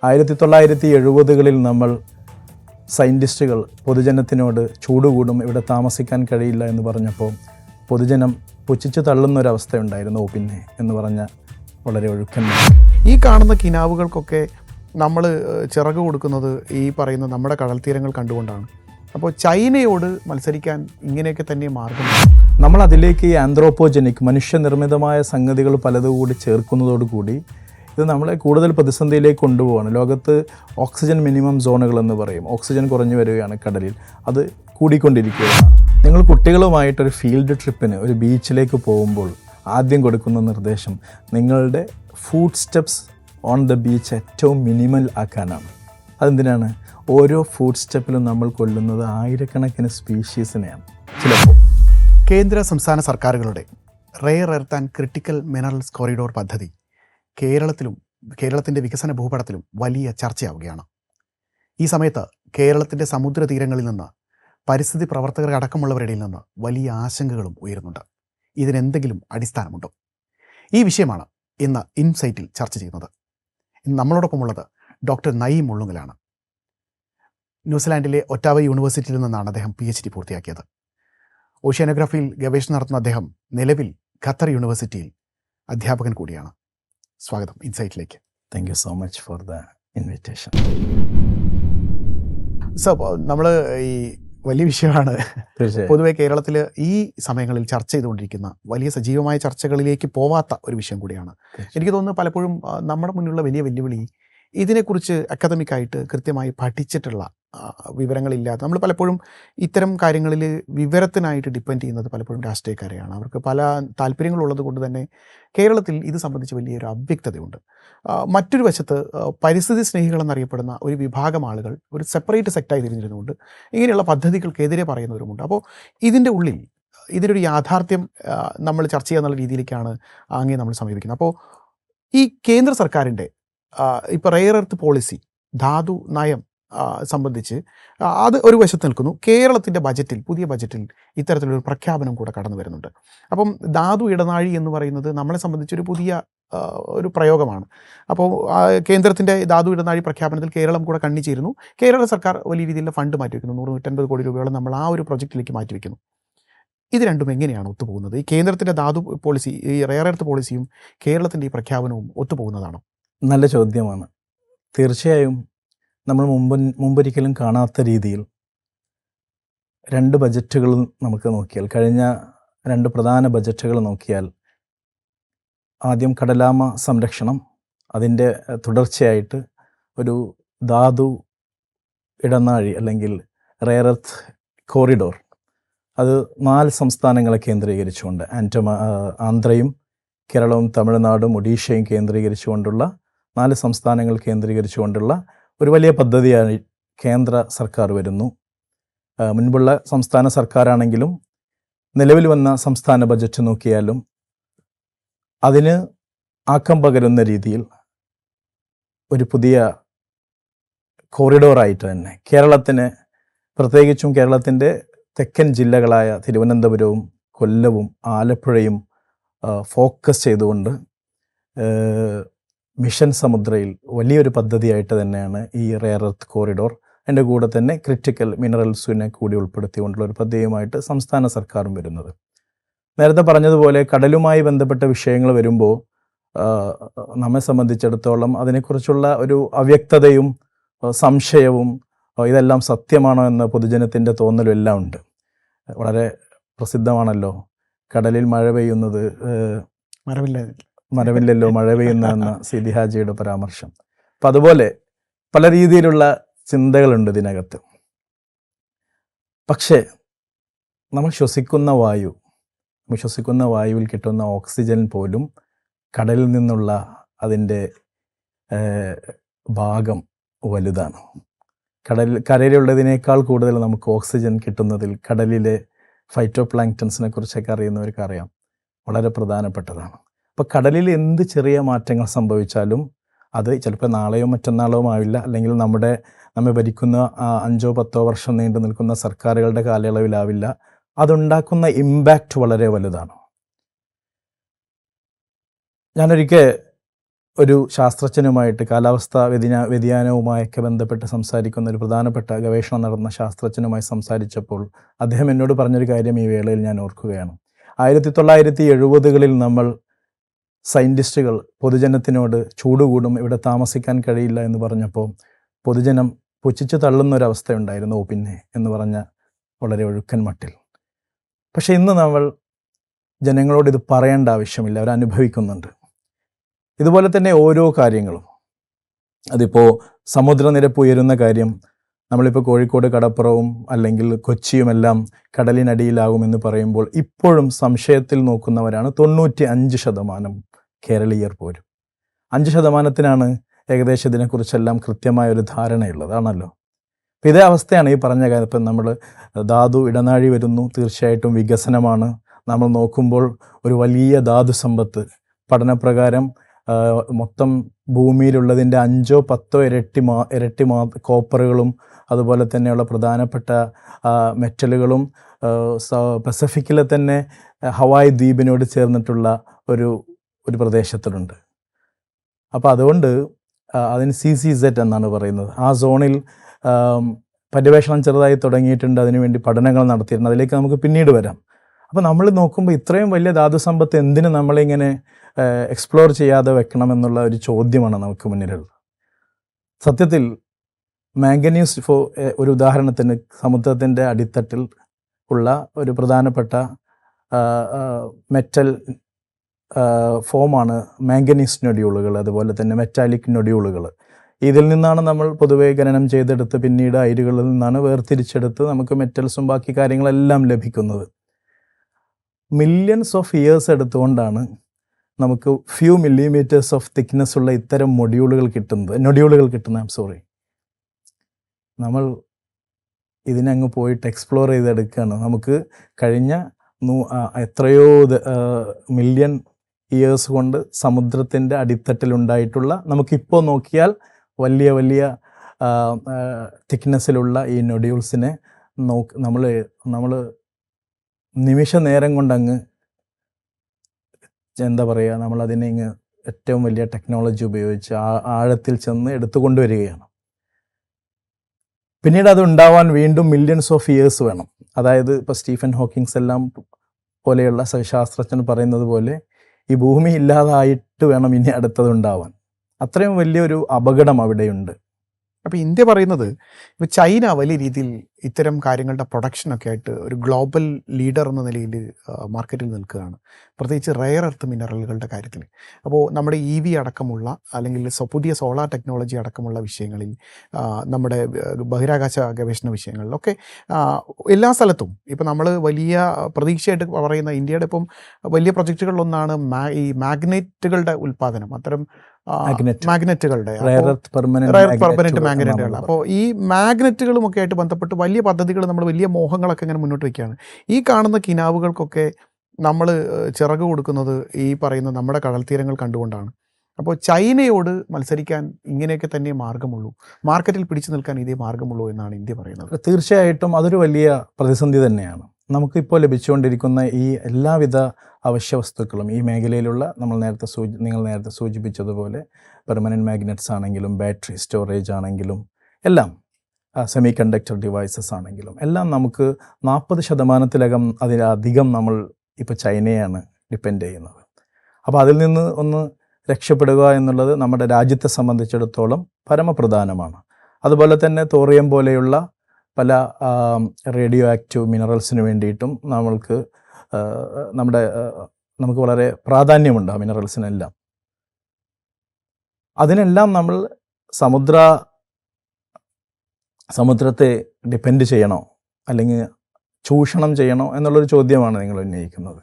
1970-കളിൽ നമ്മൾ സയൻറ്റിസ്റ്റുകൾ പൊതുജനത്തിനോട് ചൂട് കൂടും, ഇവിടെ താമസിക്കാൻ കഴിയില്ല എന്ന് പറഞ്ഞപ്പോൾ പൊതുജനം പുച്ഛിച്ചു തള്ളുന്നൊരവസ്ഥയുണ്ടായിരുന്നു. പിന്നെ എന്ന് പറഞ്ഞ വളരെ ഒഴുക്കൻ. ഈ കാണുന്ന കിനാവുകൾക്കൊക്കെ നമ്മൾ ചിറക് കൊടുക്കുന്നത് ഈ പറയുന്ന നമ്മുടെ കടൽ തീരങ്ങൾ കണ്ടുകൊണ്ടാണ്. അപ്പോൾ ചൈനയോട് മത്സരിക്കാൻ ഇങ്ങനെയൊക്കെ തന്നെ മാർഗം. നമ്മൾ അതിലേക്ക് ഈ ആന്ത്രോപോജനിക് മനുഷ്യനിർമ്മിതമായ സംഗതികൾ പലതുകൂടി ചേർക്കുന്നതോടുകൂടി ഇത് നമ്മളെ കൂടുതൽ പ്രതിസന്ധിയിലേക്ക് കൊണ്ടുപോവാണ്. ലോകത്ത് ഓക്സിജൻ മിനിമം സോണുകൾ എന്ന് പറയും. ഓക്സിജൻ കുറഞ്ഞു വരികയാണ് കടലിൽ, അത് കൂടിക്കൊണ്ടിരിക്കുകയാണ്. നിങ്ങൾ കുട്ടികളുമായിട്ടൊരു ഫീൽഡ് ട്രിപ്പിന് ഒരു ബീച്ചിലേക്ക് പോകുമ്പോൾ ആദ്യം കൊടുക്കുന്ന നിർദ്ദേശം നിങ്ങളുടെ food steps on the beach ഏറ്റവും മിനിമൽ ആക്കാനാണ്. അതെന്തിനാണ്? ഓരോ ഫുഡ് സ്റ്റെപ്പിലും നമ്മൾ കൊല്ലുന്നത് ആയിരക്കണക്കിന് സ്പീഷീസിനെയാണ്. ചിലപ്പോൾ കേന്ദ്ര സംസ്ഥാന സർക്കാരുകളുടെ rare earth and critical minerals corridor പദ്ധതി കേരളത്തിൻ്റെ വികസന ഭൂപടത്തിലും വലിയ ചർച്ചയാവുകയാണ്. ഈ സമയത്ത് കേരളത്തിൻ്റെ സമുദ്രതീരങ്ങളിൽ നിന്ന് പരിസ്ഥിതി പ്രവർത്തകരടക്കമുള്ളവരുടെ നിന്ന് വലിയ ആശങ്കകളും ഉയരുന്നുണ്ട്. ഇതിനെന്തെങ്കിലും അടിസ്ഥാനമുണ്ടോ? ഈ വിഷയമാണ് ഇന്ന് ഇൻസൈറ്റിൽ ചർച്ച ചെയ്യുന്നത്. ഇന്ന് നമ്മളോടൊപ്പമുള്ളത് ഡോക്ടർ നയീം മുള്ളുങ്ങലാണ്. ന്യൂസിലാൻഡിലെ ഒറ്റാവ യൂണിവേഴ്സിറ്റിയിൽ നിന്നാണ് അദ്ദേഹം PhD പൂർത്തിയാക്കിയത്. ഓഷ്യാനോഗ്രാഫിയിൽ ഗവേഷണം നടത്തുന്ന അദ്ദേഹം നിലവിൽ ഖത്തർ യൂണിവേഴ്സിറ്റിയിൽ അധ്യാപകൻ കൂടിയാണ്. സ്വാഗതം ഇൻസൈറ്റിലേക്ക്. Thank you so much for the invitation. Sir, നമ്മൾ ഈ വലിയ വിഷയമാണ് പൊതുവെ കേരളത്തിൽ ഈ സമയങ്ങളിൽ ചർച്ച ചെയ്തുകൊണ്ടിരിക്കുന്ന വലിയ സജീവമായ ചർച്ചകളിലേക്ക് പോവാത്ത ഒരു വിഷയം കൂടിയാണ്. എനിക്ക് തോന്നുന്നു പലപ്പോഴും നമ്മുടെ മുന്നിലുള്ള വലിയ വെല്ലുവിളി ഇതിനെക്കുറിച്ച് അക്കാദമിക്കായിട്ട് കൃത്യമായി പഠിച്ചിട്ടുള്ള വിവരങ്ങളില്ലാത്ത നമ്മൾ പലപ്പോഴും ഇത്തരം കാര്യങ്ങളിൽ വിവരത്തിനായിട്ട് ഡിപ്പെൻഡ് ചെയ്യുന്നത് പലപ്പോഴും രാഷ്ട്രീയക്കാരെയാണ്. അവർക്ക് പല താല്പര്യങ്ങളുള്ളത് കൊണ്ട് തന്നെ കേരളത്തിൽ ഇത് സംബന്ധിച്ച് വലിയൊരു അവ്യക്തതയുണ്ട്. മറ്റൊരു വശത്ത് പരിസ്ഥിതി സ്നേഹികളെന്നറിയപ്പെടുന്ന ഒരു വിഭാഗം ആളുകൾ ഒരു സെപ്പറേറ്റ് സെക്റ്റായി തിരിഞ്ഞിരുന്നുകൊണ്ട് ഇങ്ങനെയുള്ള പദ്ധതികൾക്കെതിരെ പറയുന്നവരുമുണ്ട്. അപ്പോൾ ഇതിൻ്റെ ഉള്ളിൽ ഇതിനൊരു യാഥാർത്ഥ്യം നമ്മൾ ചർച്ച ചെയ്യാന്നുള്ള രീതിയിലേക്കാണ് അങ്ങേ നമ്മൾ സമീപിക്കുന്നത്. അപ്പോൾ ഈ കേന്ദ്ര സർക്കാരിൻ്റെ ഇപ്പോൾ റെയർ എർത്ത് പോളിസി, ധാതു നയം സംബന്ധിച്ച് അത് ഒരു വശത്ത് നിൽക്കുന്നു. കേരളത്തിൻ്റെ ബജറ്റിൽ, പുതിയ ബജറ്റിൽ ഇത്തരത്തിലൊരു പ്രഖ്യാപനം കൂടെ കടന്നു വരുന്നുണ്ട്. അപ്പം ധാതു ഇടനാഴി എന്ന് പറയുന്നത് നമ്മളെ സംബന്ധിച്ചൊരു പുതിയ ഒരു പ്രയോഗമാണ്. അപ്പോൾ കേന്ദ്രത്തിൻ്റെ ധാതു ഇടനാഴി പ്രഖ്യാപനത്തിൽ കേരളം കൂടെ കണ്ണിച്ചേരുന്നു. കേരള സർക്കാർ വലിയ രീതിയിലുള്ള ഫണ്ട് മാറ്റിവെക്കുന്നു. 150 കോടി രൂപയോളം നമ്മൾ ആ ഒരു പ്രൊജക്റ്റിലേക്ക് മാറ്റിവെക്കുന്നു. ഇത് രണ്ടും എങ്ങനെയാണ് ഒത്തുപോകുന്നത്? ഈ കേന്ദ്രത്തിൻ്റെ ധാതു പോളിസി, ഈ റെയർ എർത്ത് പോളിസിയും കേരളത്തിൻ്റെ ഈ പ്രഖ്യാപനവും ഒത്തുപോകുന്നതാണോ? നല്ല ചോദ്യമാണ്. തീർച്ചയായും നമ്മൾ മുമ്പൊരിക്കലും കാണാത്ത രീതിയിൽ രണ്ട് ബജറ്റുകൾ നമുക്ക് നോക്കിയാൽ, കഴിഞ്ഞ രണ്ട് പ്രധാന ബജറ്റുകൾ നോക്കിയാൽ, ആദ്യം കടലാമ സംരക്ഷണം, അതിൻ്റെ തുടർച്ചയായിട്ട് ഒരു ധാതു ഇടനാഴി അല്ലെങ്കിൽ റെയർ എർത്ത് കോറിഡോർ, അത് 4 സംസ്ഥാനങ്ങളെ കേന്ദ്രീകരിച്ചുകൊണ്ട് ആന്ധ്രയും കേരളവും തമിഴ്നാടും ഒഡീഷയും കേന്ദ്രീകരിച്ചുകൊണ്ടുള്ള 4 സംസ്ഥാനങ്ങൾ കേന്ദ്രീകരിച്ചുകൊണ്ടുള്ള ഒരു വലിയ പദ്ധതിയായി കേന്ദ്ര സർക്കാർ വരുന്നു. മുൻപുള്ള സംസ്ഥാന സർക്കാരാണെങ്കിലും നിലവിൽ വന്ന സംസ്ഥാന ബജറ്റ് നോക്കിയാലും അതിന് ആക്കം പകരുന്ന രീതിയിൽ ഒരു പുതിയ കോറിഡോറായിട്ട് തന്നെ കേരളത്തിന്, പ്രത്യേകിച്ചും കേരളത്തിൻ്റെ തെക്കൻ ജില്ലകളായ തിരുവനന്തപുരവും കൊല്ലവും ആലപ്പുഴയും ഫോക്കസ് ചെയ്തുകൊണ്ട് മിഷൻ സമുദ്രയിൽ വലിയൊരു പദ്ധതിയായിട്ട് തന്നെയാണ് ഈ റെയർ എർത്ത് കോറിഡോർ. അതിൻ്റെ കൂടെ തന്നെ ക്രിട്ടിക്കൽ മിനറൽസിനെ കൂടി ഉൾപ്പെടുത്തിക്കൊണ്ടുള്ള ഒരു പദ്ധതിയുമായിട്ട് സംസ്ഥാന സർക്കാരും വരുന്നത്. നേരത്തെ പറഞ്ഞതുപോലെ കടലുമായി ബന്ധപ്പെട്ട വിഷയങ്ങൾ വരുമ്പോൾ നമ്മെ സംബന്ധിച്ചിടത്തോളം അതിനെക്കുറിച്ചുള്ള ഒരു അവ്യക്തതയും സംശയവും ഇതെല്ലാം സത്യമാണോ എന്ന പൊതുജനത്തിൻ്റെ തോന്നലും എല്ലാം ഉണ്ട്. വളരെ പ്രസിദ്ധമാണല്ലോ കടലിൽ മഴ പെയ്യുന്നത് മരവില്ലല്ലോ മഴ പെയ്യുന്ന എന്ന സീതി ഹാജിയുടെ പരാമർശം. അപ്പം അതുപോലെ പല രീതിയിലുള്ള ചിന്തകളുണ്ട് ഇതിനകത്ത്. പക്ഷേ നമ്മൾ ശ്വസിക്കുന്ന വായുവിൽ കിട്ടുന്ന ഓക്സിജൻ പോലും കടലിൽ നിന്നുള്ള അതിൻ്റെ ഭാഗം വലുതാണ്. കരയിലുള്ളതിനേക്കാൾ കൂടുതൽ നമുക്ക് ഓക്സിജൻ കിട്ടുന്നതിൽ കടലിലെ ഫൈറ്റോപ്ലാങ്ക്ടൺസിനെ കുറിച്ചൊക്കെ അറിയുന്നവർക്ക് അറിയാം, വളരെ പ്രധാനപ്പെട്ടതാണ്. അപ്പോൾ കടലിൽ എന്ത് ചെറിയ മാറ്റങ്ങൾ സംഭവിച്ചാലും അത് ചിലപ്പോൾ നാളെയോ മറ്റന്നാളോ ആവില്ല, അല്ലെങ്കിൽ നമ്മെ ഭരിക്കുന്ന 5-10 വർഷം നീണ്ടു നിൽക്കുന്ന സർക്കാരുകളുടെ കാലയളവിലാവില്ല. അതുണ്ടാക്കുന്ന ഇമ്പാക്റ്റ് വളരെ വലുതാണ്. ഞാനൊരിക്കൽ ഒരു ശാസ്ത്രജ്ഞനുമായിട്ട് കാലാവസ്ഥാ വ്യതിയാനവുമായൊക്കെ ബന്ധപ്പെട്ട് സംസാരിക്കുന്ന ഒരു പ്രധാനപ്പെട്ട ഗവേഷണം നടന്ന ശാസ്ത്രജ്ഞനുമായി സംസാരിച്ചപ്പോൾ അദ്ദേഹം എന്നോട് പറഞ്ഞൊരു കാര്യം ഈ വേളയിൽ ഞാൻ ഓർക്കുകയാണ്. 1970-കളിൽ നമ്മൾ സയൻറ്റിസ്റ്റുകൾ പൊതുജനത്തിനോട് ചൂട് കൂടും, ഇവിടെ താമസിക്കാൻ കഴിയില്ല എന്ന് പറഞ്ഞപ്പോൾ പൊതുജനം പുച്ഛിച്ച് തള്ളുന്നൊരവസ്ഥയുണ്ടായിരുന്നു. പിന്നെ എന്ന് പറഞ്ഞ വളരെ ഒഴുക്കൻ മട്ടിൽ. പക്ഷേ ഇന്ന് നമ്മൾ ജനങ്ങളോട് ഇത് പറയേണ്ട ആവശ്യമില്ല, അവരനുഭവിക്കുന്നുണ്ട്. ഇതുപോലെ തന്നെ ഓരോ കാര്യങ്ങളും, അതിപ്പോൾ സമുദ്രനിരപ്പ് ഉയരുന്ന കാര്യം, നമ്മളിപ്പോൾ കോഴിക്കോട് കടപ്പുറവും അല്ലെങ്കിൽ കൊച്ചിയുമെല്ലാം കടലിനടിയിലാകുമെന്ന് പറയുമ്പോൾ ഇപ്പോഴും സംശയത്തിൽ നോക്കുന്നവരാണ് 95% കേരളീയർ പോലും. 5%-ത്തിനാണ് ഏകദേശം ഇതിനെക്കുറിച്ചെല്ലാം കൃത്യമായൊരു ധാരണയുള്ളതാണല്ലോ. അപ്പോൾ ഇതേ അവസ്ഥയാണ് ഈ പറഞ്ഞ കാര്യം. ഇപ്പം നമ്മൾ ധാതു ഇടനാഴി വരുന്നു, തീർച്ചയായിട്ടും വികസനമാണ്. നമ്മൾ നോക്കുമ്പോൾ ഒരു വലിയ ധാതു സമ്പത്ത് പഠനപ്രകാരം മൊത്തം ഭൂമിയിലുള്ളതിൻ്റെ 5-10 ഇരട്ടി കോപ്പറുകളും അതുപോലെ തന്നെയുള്ള പ്രധാനപ്പെട്ട മെറ്റലുകളും പസഫിക്കിലെ തന്നെ ഹവായ് ദ്വീപിനോട് ചേർന്നിട്ടുള്ള ഒരു പ്രദേശത്തിലുണ്ട്. അപ്പോൾ അതുകൊണ്ട് അതിന് CCZ എന്നാണ് പറയുന്നത്. ആ സോണിൽ പര്യവേഷണം ചെറുതായി തുടങ്ങിയിട്ടുണ്ട്, അതിനുവേണ്ടി പഠനങ്ങൾ നടത്തിയിട്ടുണ്ട്. അതിലേക്ക് നമുക്ക് പിന്നീട് വരാം. അപ്പോൾ നമ്മൾ നോക്കുമ്പോൾ ഇത്രയും വലിയ ധാതു സമ്പത്ത് എന്തിന് നമ്മളിങ്ങനെ എക്സ്പ്ലോർ ചെയ്യാതെ വെക്കണമെന്നുള്ള ഒരു ചോദ്യമാണ് നമുക്ക് മുന്നിലുള്ളത്. സത്യത്തിൽ മാംഗനീസ് ഒരു ഉദാഹരണത്തിന് സമുദ്രത്തിൻ്റെ അടിത്തട്ടിൽ ഉള്ള ഒരു പ്രധാനപ്പെട്ട മെറ്റൽ ഫോമാണ് മാംഗനീസ് നൊഡ്യൂളുകൾ, അതുപോലെ തന്നെ മെറ്റാലിക് നൊഡ്യൂളുകൾ. ഇതിൽ നിന്നാണ് നമ്മൾ പൊതുവേ ഖനനം ചെയ്തെടുത്ത് പിന്നീട് അയിരുകളിൽ നിന്നാണ് വേർതിരിച്ചെടുത്ത് നമുക്ക് മെറ്റൽസും ബാക്കി കാര്യങ്ങളെല്ലാം ലഭിക്കുന്നത്. മില്യൺസ് ഓഫ് ഇയേഴ്സ് എടുത്തുകൊണ്ടാണ് നമുക്ക് ഫ്യൂ മില്ലിമീറ്റേഴ്സ് ഓഫ് തിക്നെസ് ഉള്ള ഇത്തരം നൊഡ്യൂളുകൾ കിട്ടുന്നത്. നമ്മൾ ഇതിനങ്ങ് പോയിട്ട് എക്സ്പ്ലോർ ചെയ്തെടുക്കുകയാണ്. നമുക്ക് കഴിഞ്ഞ എത്രയോ മില്യൺ ഇയേഴ്സ് കൊണ്ട് സമുദ്രത്തിൻ്റെ അടിത്തട്ടിലുണ്ടായിട്ടുള്ള, നമുക്കിപ്പോൾ നോക്കിയാൽ വലിയ വലിയ തിക്നെസ്സിലുള്ള ഈ നൊഡ്യൂൾസിനെ നമ്മൾ നിമിഷ നേരം കൊണ്ടങ്ങ് നമ്മളതിനെ ഇങ്ങ് ഏറ്റവും വലിയ ടെക്നോളജി ഉപയോഗിച്ച് ആഴത്തിൽ ചെന്ന് എടുത്തുകൊണ്ടുവരികയാണ്. പിന്നീട് അത് ഉണ്ടാവാൻ വീണ്ടും മില്യൺസ് ഓഫ് ഇയേഴ്സ് വേണം. അതായത് ഇപ്പോൾ സ്റ്റീഫൻ ഹോക്കിങ്സ് എല്ലാം പോലെയുള്ള ശാസ്ത്രജ്ഞൻ പറയുന്നത് പോലെ ഈ ഭൂമി ഇല്ലാതായിട്ട് വേണം ഇനി അടുത്തതുണ്ടാവാൻ. അത്രയും വലിയൊരു അപകടം അവിടെയുണ്ട്. അപ്പോൾ ഇന്ത്യ പറയുന്നത് ഇപ്പോൾ ചൈന വലിയ രീതിയിൽ ഇത്തരം കാര്യങ്ങളുടെ പ്രൊഡക്ഷനൊക്കെ ആയിട്ട് ഒരു ഗ്ലോബൽ ലീഡർ എന്ന നിലയിൽ മാർക്കറ്റിൽ നിൽക്കുകയാണ്, പ്രത്യേകിച്ച് റെയർ എർത്ത് മിനറലുകളുടെ കാര്യത്തിൽ. അപ്പോൾ നമ്മുടെ EV അടക്കമുള്ള അല്ലെങ്കിൽ പുതിയ സോളാർ ടെക്നോളജി അടക്കമുള്ള വിഷയങ്ങളിൽ, നമ്മുടെ ബഹിരാകാശ ഗവേഷണ വിഷയങ്ങളിലൊക്കെ എല്ലാ സ്ഥലത്തും ഇപ്പോൾ നമ്മൾ വലിയ പ്രതീക്ഷയായിട്ട് പറയുന്ന ഇന്ത്യയുടെ ഇപ്പം വലിയ പ്രൊജക്റ്റുകളിലൊന്നാണ് ഈ മാഗ്നറ്റുകളുടെ ഉൽപ്പാദനം. അത്തരം മാഗ്നറ്റുകളുടെ പെർമനന്റ് മാഗ്നറ്റുകൾ. അപ്പോൾ ഈ മാഗ്നറ്റുകളുമൊക്കെ ആയിട്ട് ബന്ധപ്പെട്ട് വലിയ പദ്ധതികൾ, നമ്മൾ വലിയ മോഹങ്ങളൊക്കെ ഇങ്ങനെ മുന്നോട്ട് വയ്ക്കുകയാണ്. ഈ കാണുന്ന കിനാവുകൾക്കൊക്കെ നമ്മൾ ചിറക് കൊടുക്കുന്നത് ഈ പറയുന്ന നമ്മുടെ കടൽത്തീരങ്ങൾ കണ്ടുകൊണ്ടാണ്. അപ്പോൾ ചൈനയോട് മത്സരിക്കാൻ ഇങ്ങനെയൊക്കെ തന്നെ മാർഗമുള്ളൂ, മാർക്കറ്റിൽ പിടിച്ചു നിൽക്കാൻ ഇതേ മാർഗമുള്ളൂ എന്നാണ് ഇന്ത്യ പറയുന്നത്. തീർച്ചയായിട്ടും അതൊരു വലിയ പ്രതിസന്ധി തന്നെയാണ്. നമുക്കിപ്പോൾ ലഭിച്ചുകൊണ്ടിരിക്കുന്ന ഈ എല്ലാവിധ അവശ്യ വസ്തുക്കളും ഈ മേഖലയിലുള്ള നിങ്ങൾ നേരത്തെ സൂചിപ്പിച്ചതുപോലെ പെർമനൻറ്റ് മാഗ്നറ്റ്സ് ആണെങ്കിലും ബാറ്ററി സ്റ്റോറേജ് ആണെങ്കിലും എല്ലാം, സെമി കണ്ടക്ടർ ഡിവൈസസ് ആണെങ്കിലും എല്ലാം നമുക്ക് 40% അതിലധികം നമ്മൾ ഇപ്പോൾ ചൈനയാണ് ഡിപ്പെൻഡ് ചെയ്യുന്നത്. അപ്പോൾ അതിൽ നിന്ന് ഒന്ന് രക്ഷപ്പെടുക എന്നുള്ളത് നമ്മുടെ രാജ്യത്തെ സംബന്ധിച്ചിടത്തോളം പരമപ്രധാനമാണ്. അതുപോലെ തന്നെ തോറിയം പോലെയുള്ള പല റേഡിയോ ആക്റ്റീവ് മിനറൽസിന് വേണ്ടിയിട്ടും നമുക്ക് വളരെ പ്രാധാന്യമുണ്ട് ആ മിനറൽസിനെല്ലാം. അതിനെല്ലാം നമ്മൾ സമുദ്രത്തെ ഡിപ്പെൻഡ് ചെയ്യണോ അല്ലെങ്കിൽ ചൂഷണം ചെയ്യണോ എന്നുള്ളൊരു ചോദ്യമാണ് നിങ്ങൾ ഉന്നയിക്കുന്നത്.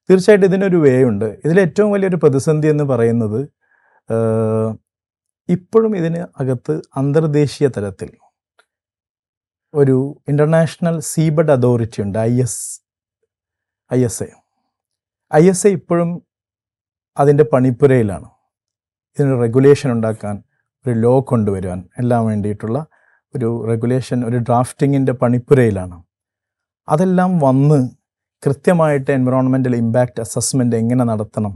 തീർച്ചയായിട്ടും ഇതിനൊരു വേ ഉണ്ട്. ഇതിലേറ്റവും വലിയൊരു പ്രതിസന്ധി എന്ന് പറയുന്നത് ഇപ്പോഴും ഇതിന് അകത്ത് അന്തർദേശീയ തലത്തിൽ ഒരു ഇൻ്റർനാഷണൽ സീബഡ് അതോറിറ്റി ഉണ്ട്, ISA ഇപ്പോഴും അതിൻ്റെ പണിപ്പുരയിലാണ്. ഇതിനൊരു റെഗുലേഷൻ ഉണ്ടാക്കാൻ, ഒരു ലോ കൊണ്ടുവരുവാൻ എല്ലാം വേണ്ടിയിട്ടുള്ള ഒരു റെഗുലേഷൻ, ഒരു ഡ്രാഫ്റ്റിങ്ങിൻ്റെ പണിപ്പുരയിലാണ്. അതെല്ലാം വന്ന് കൃത്യമായിട്ട് എൻവിറോൺമെൻ്റൽ ഇമ്പാക്റ്റ് അസസ്മെൻ്റ് എങ്ങനെ നടത്തണം,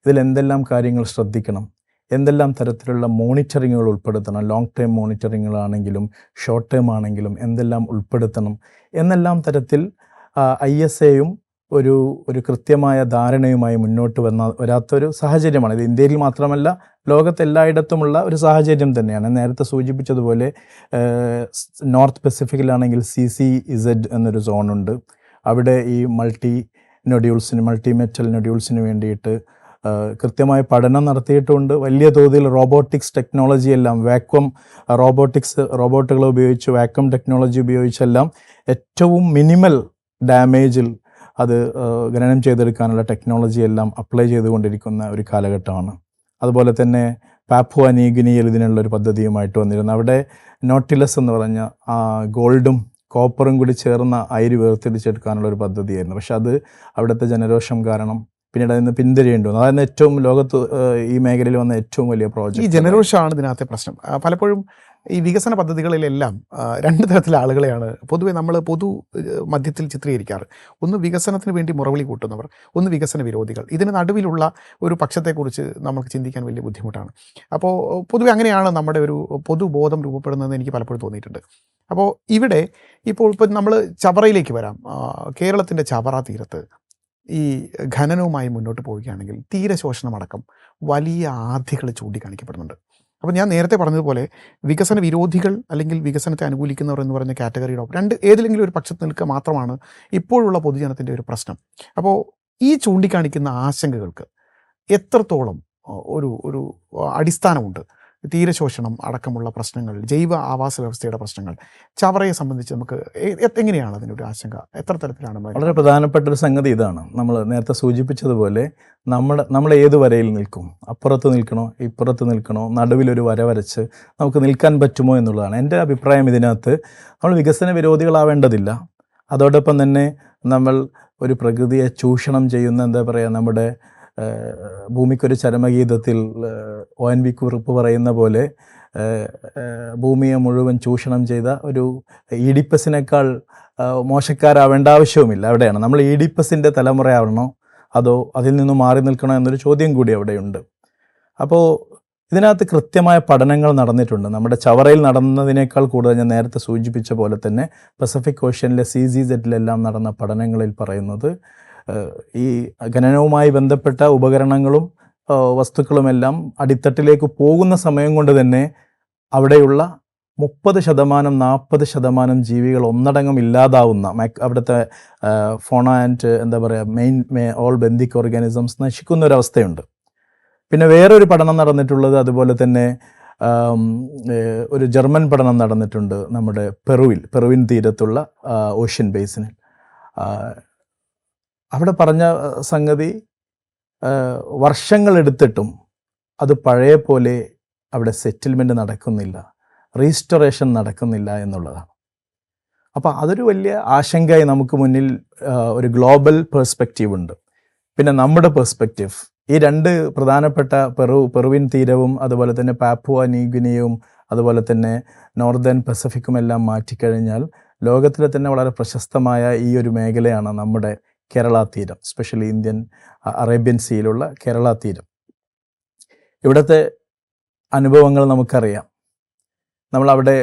ഇതിലെന്തെല്ലാം കാര്യങ്ങൾ ശ്രദ്ധിക്കണം, എന്തെല്ലാം തരത്തിലുള്ള മോണിറ്ററിങ്ങുകൾ ഉൾപ്പെടുത്തണം, ലോങ് ടേം മോണിറ്ററിങ്ങുകളാണെങ്കിലും ഷോർട്ട് ടേം ആണെങ്കിലും എന്തെല്ലാം ഉൾപ്പെടുത്തണം എന്നെല്ലാം തരത്തിൽ ISAയും ഒരു കൃത്യമായ ധാരണയുമായി മുന്നോട്ട് വരാത്തൊരു സാഹചര്യമാണ്. ഇത് ഇന്ത്യയിൽ മാത്രമല്ല, ലോകത്തെല്ലായിടത്തുമുള്ള ഒരു സാഹചര്യം തന്നെയാണ്. നേരത്തെ സൂചിപ്പിച്ചതുപോലെ നോർത്ത് പസഫിക്കിലാണെങ്കിൽ CCZ എന്നൊരു സോണുണ്ട്. അവിടെ ഈ മൾട്ടി മെറ്റൽ നൊഡ്യൂൾസിന് വേണ്ടിയിട്ട് കൃത്യമായ പഠനം നടത്തിയിട്ടുണ്ട്. വലിയ തോതിൽ റോബോട്ടിക്സ് ടെക്നോളജി എല്ലാം റോബോട്ടുകൾ ഉപയോഗിച്ച് വാക്വം ടെക്നോളജി ഉപയോഗിച്ചെല്ലാം ഏറ്റവും മിനിമൽ ഡാമേജിൽ അത് ഖനനം ചെയ്തെടുക്കാനുള്ള ടെക്നോളജി എല്ലാം അപ്ലൈ ചെയ്തുകൊണ്ടിരിക്കുന്ന ഒരു കാലഘട്ടമാണ്. അതുപോലെ തന്നെ പാപ്പുവ ന്യൂഗിനിയിൽ ഇതിനുള്ളൊരു പദ്ധതിയുമായിട്ട് വന്നിരുന്നു. അവിടെ നോട്ടിലസ് എന്ന് പറഞ്ഞ ഗോൾഡും കോപ്പറും കൂടി ചേർന്ന അയിര് വേർതിരിച്ചെടുക്കാനുള്ള ഒരു പദ്ധതിയായിരുന്നു. പക്ഷെ അത് അവിടുത്തെ ജനരോഷം കാരണം പിന്നീട് അതിന് പിന്തിരിയേണ്ടി വന്നു. അതായത് ഏറ്റവും ലോകത്ത് ഈ മേഖലയിൽ വന്ന ഏറ്റവും വലിയ പ്രോജക്റ്റ്. ഈ ജനരോഷമാണ് ഇതിനകത്തെ പ്രശ്നം. പലപ്പോഴും ഈ വികസന പദ്ധതികളിലെല്ലാം രണ്ട് തരത്തിലെ ആളുകളെയാണ് പൊതുവെ നമ്മൾ മധ്യത്തിൽ ചിത്രീകരിക്കാറ്. ഒന്ന് വികസനത്തിന് വേണ്ടി മുറവിളി കൂട്ടുന്നവർ, ഒന്ന് വികസന വിരോധികൾ. ഇതിന് നടുവിലുള്ള ഒരു പക്ഷത്തെക്കുറിച്ച് നമുക്ക് ചിന്തിക്കാൻ വലിയ ബുദ്ധിമുട്ടാണ്. അപ്പോൾ പൊതുവെ അങ്ങനെയാണ് നമ്മുടെ ഒരു പൊതുബോധം രൂപപ്പെടുന്നതെന്ന് എനിക്ക് പലപ്പോഴും തോന്നിയിട്ടുണ്ട്. അപ്പോൾ ഇപ്പം നമ്മൾ ചവറയിലേക്ക് വരാം. കേരളത്തിൻ്റെ ചവറ തീരത്ത് ഈ ഖനനവുമായി മുന്നോട്ട് പോവുകയാണെങ്കിൽ തീരശോഷണമടക്കം വലിയ ആധികൾ ചൂണ്ടിക്കാണിക്കപ്പെടുന്നുണ്ട്. അപ്പോൾ ഞാൻ നേരത്തെ പറഞ്ഞതുപോലെ വികസന വിരോധികൾ അല്ലെങ്കിൽ വികസനത്തെ അനുകൂലിക്കുന്നവർ എന്ന് പറഞ്ഞ കാറ്റഗറിയുടെ ഏതിലെങ്കിലും ഒരു പക്ഷത്ത് നിൽക്കുക മാത്രമാണ് ഇപ്പോഴുള്ള പൊതുജനത്തിൻ്റെ ഒരു പ്രശ്നം. അപ്പോൾ ഈ ചൂണ്ടിക്കാണിക്കുന്ന ആശങ്കകൾക്ക് എത്രത്തോളം ഒരു അടിസ്ഥാനമുണ്ട്? തീരശോഷണം അടക്കമുള്ള പ്രശ്നങ്ങൾ, ജൈവ ആവാസ വ്യവസ്ഥയുടെ പ്രശ്നങ്ങൾ, ചവറയെ സംബന്ധിച്ച് നമുക്ക് എങ്ങനെയാണ് അതിനൊരു ആശങ്ക? എത്ര തരത്തിലാണ്? വളരെ പ്രധാനപ്പെട്ട ഒരു സംഗതി ഇതാണ്. നമ്മൾ നേരത്തെ സൂചിപ്പിച്ചതുപോലെ നമ്മൾ ഏത് വരയിൽ നിൽക്കും? അപ്പുറത്ത് നിൽക്കണോ, ഇപ്പുറത്ത് നിൽക്കണോ, നടുവിലൊരു വര വരച്ച് നമുക്ക് നിൽക്കാൻ പറ്റുമോ എന്നുള്ളതാണ് എൻ്റെ അഭിപ്രായം. ഇതിനകത്ത് നമ്മൾ വികസന വിരോധികളാവേണ്ടതില്ല. അതോടൊപ്പം തന്നെ നമ്മൾ ഒരു പ്രകൃതിയെ ചൂഷണം ചെയ്യുന്ന നമ്മുടെ ഭൂമിക്കൊരു ചരമഗീതത്തിൽ ONV കുറിപ്പ് പറയുന്ന പോലെ ഭൂമിയെ മുഴുവൻ ചൂഷണം ചെയ്ത ഒരു ഈഡിപ്പസിനേക്കാൾ മോശക്കാരാവേണ്ട ആവശ്യവുമില്ല. അവിടെയാണ് നമ്മൾ ഈഡിപ്പസിൻ്റെ തലമുറയാവണോ അതോ അതിൽ നിന്ന് മാറി നിൽക്കണോ എന്നൊരു ചോദ്യം കൂടി അവിടെയുണ്ട്. അപ്പോൾ ഇതിനകത്ത് കൃത്യമായ പഠനങ്ങൾ നടന്നിട്ടുണ്ട്. നമ്മുടെ ചവറയിൽ നടന്നതിനേക്കാൾ കൂടുതൽ ഞാൻ നേരത്തെ സൂചിപ്പിച്ച പോലെ തന്നെ പസഫിക് ഓഷ്യനിലെ CCZലെല്ലാം നടന്ന പഠനങ്ങളിൽ പറയുന്നത് ഈ ഖനനവുമായി ബന്ധപ്പെട്ട ഉപകരണങ്ങളും വസ്തുക്കളുമെല്ലാം അടിത്തട്ടിലേക്ക് പോകുന്ന സമയം കൊണ്ട് തന്നെ അവിടെയുള്ള 30-40% ജീവികൾ ഒന്നടങ്കം ഇല്ലാതാവുന്ന അവിടുത്തെ ഫോണ ആൻഡ് മെയിൻ ഓൾ ബെന്തിക് ഓർഗാനിസംസ് നശിക്കുന്ന ഒരവസ്ഥയുണ്ട്. പിന്നെ വേറൊരു പഠനം നടന്നിട്ടുള്ളത് അതുപോലെ തന്നെ ഒരു ജർമ്മൻ പഠനം നടന്നിട്ടുണ്ട് നമ്മുടെ പെറുവിൻ തീരത്തുള്ള ഓഷ്യൻ ബേസിനിൽ. അവിടെ പറഞ്ഞ സംഗതി വർഷങ്ങളെടുത്തിട്ടും അത് പഴയ പോലെ അവിടെ സെറ്റിൽമെൻറ്റ് നടക്കുന്നില്ല, റീസ്റ്റോറേഷൻ നടക്കുന്നില്ല എന്നുള്ളതാണ്. അപ്പോൾ അതൊരു വലിയ ആശങ്കയായി നമുക്ക് മുന്നിൽ ഒരു ഗ്ലോബൽ പെർസ്പെക്റ്റീവ് ഉണ്ട്. പിന്നെ നമ്മുടെ പെർസ്പെക്റ്റീവ്, ഈ രണ്ട് പ്രധാനപ്പെട്ട പെറുവിൻ തീരവും അതുപോലെ തന്നെ പാപ്പുവ ന്യൂഗിനിയും അതുപോലെ തന്നെ നോർത്തേൺ പസഫിക്കും എല്ലാം മാറ്റിക്കഴിഞ്ഞാൽ ലോകത്തിലെ തന്നെ വളരെ പ്രശസ്തമായ ഈ ഒരു മേഖലയാണ് നമ്മുടെ കേരള തീരം, സ്പെഷ്യലി അറേബ്യൻ സീയിലുള്ള കേരള തീരം. ഇവിടുത്തെ അനുഭവങ്ങൾ നമുക്കറിയാം. നമ്മളവിടെ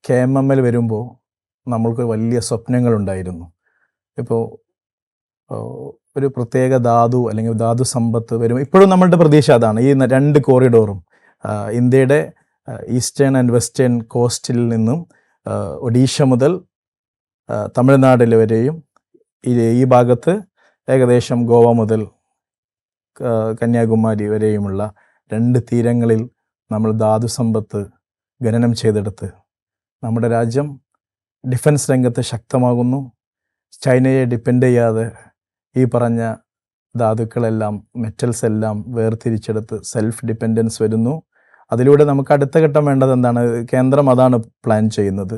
KMMൽ വരുമ്പോൾ നമ്മൾക്ക് വലിയ സ്വപ്നങ്ങളുണ്ടായിരുന്നു. ഇപ്പോൾ ഒരു പ്രത്യേക ധാതു അല്ലെങ്കിൽ ധാതു സമ്പത്ത് വരും. ഇപ്പോഴും നമ്മളുടെ പ്രതീക്ഷ അതാണ്. ഈ 2 കോറിഡോറും ഇന്ത്യയുടെ ഈസ്റ്റേൺ ആൻഡ് വെസ്റ്റേൺ കോസ്റ്റിൽ നിന്നും ഒഡീഷ മുതൽ തമിഴ്നാട്ടിൽ വരെയും ഈ ഭാഗത്ത് ഏകദേശം ഗോവ മുതൽ കന്യാകുമാരി വരെയുമുള്ള 2 തീരങ്ങളിൽ നമ്മൾ ധാതു സമ്പത്ത് ഖനനം ചെയ്തെടുത്ത് നമ്മുടെ രാജ്യം ഡിഫൻസ് രംഗത്ത് ശക്തമാകുന്നു. ചൈനയെ ഡിപ്പെൻഡ് ചെയ്യാതെ ഈ പറഞ്ഞ ധാതുക്കളെല്ലാം മെറ്റൽസ് എല്ലാം വേർതിരിച്ചെടുത്ത് സെൽഫ് ഡിപ്പെൻഡൻസ് വരുന്നു. അതിലൂടെ നമുക്ക് അടുത്ത ഘട്ടം വേണ്ടത് എന്താണ്? കേന്ദ്രം അതാണ് പ്ലാൻ ചെയ്യുന്നത്.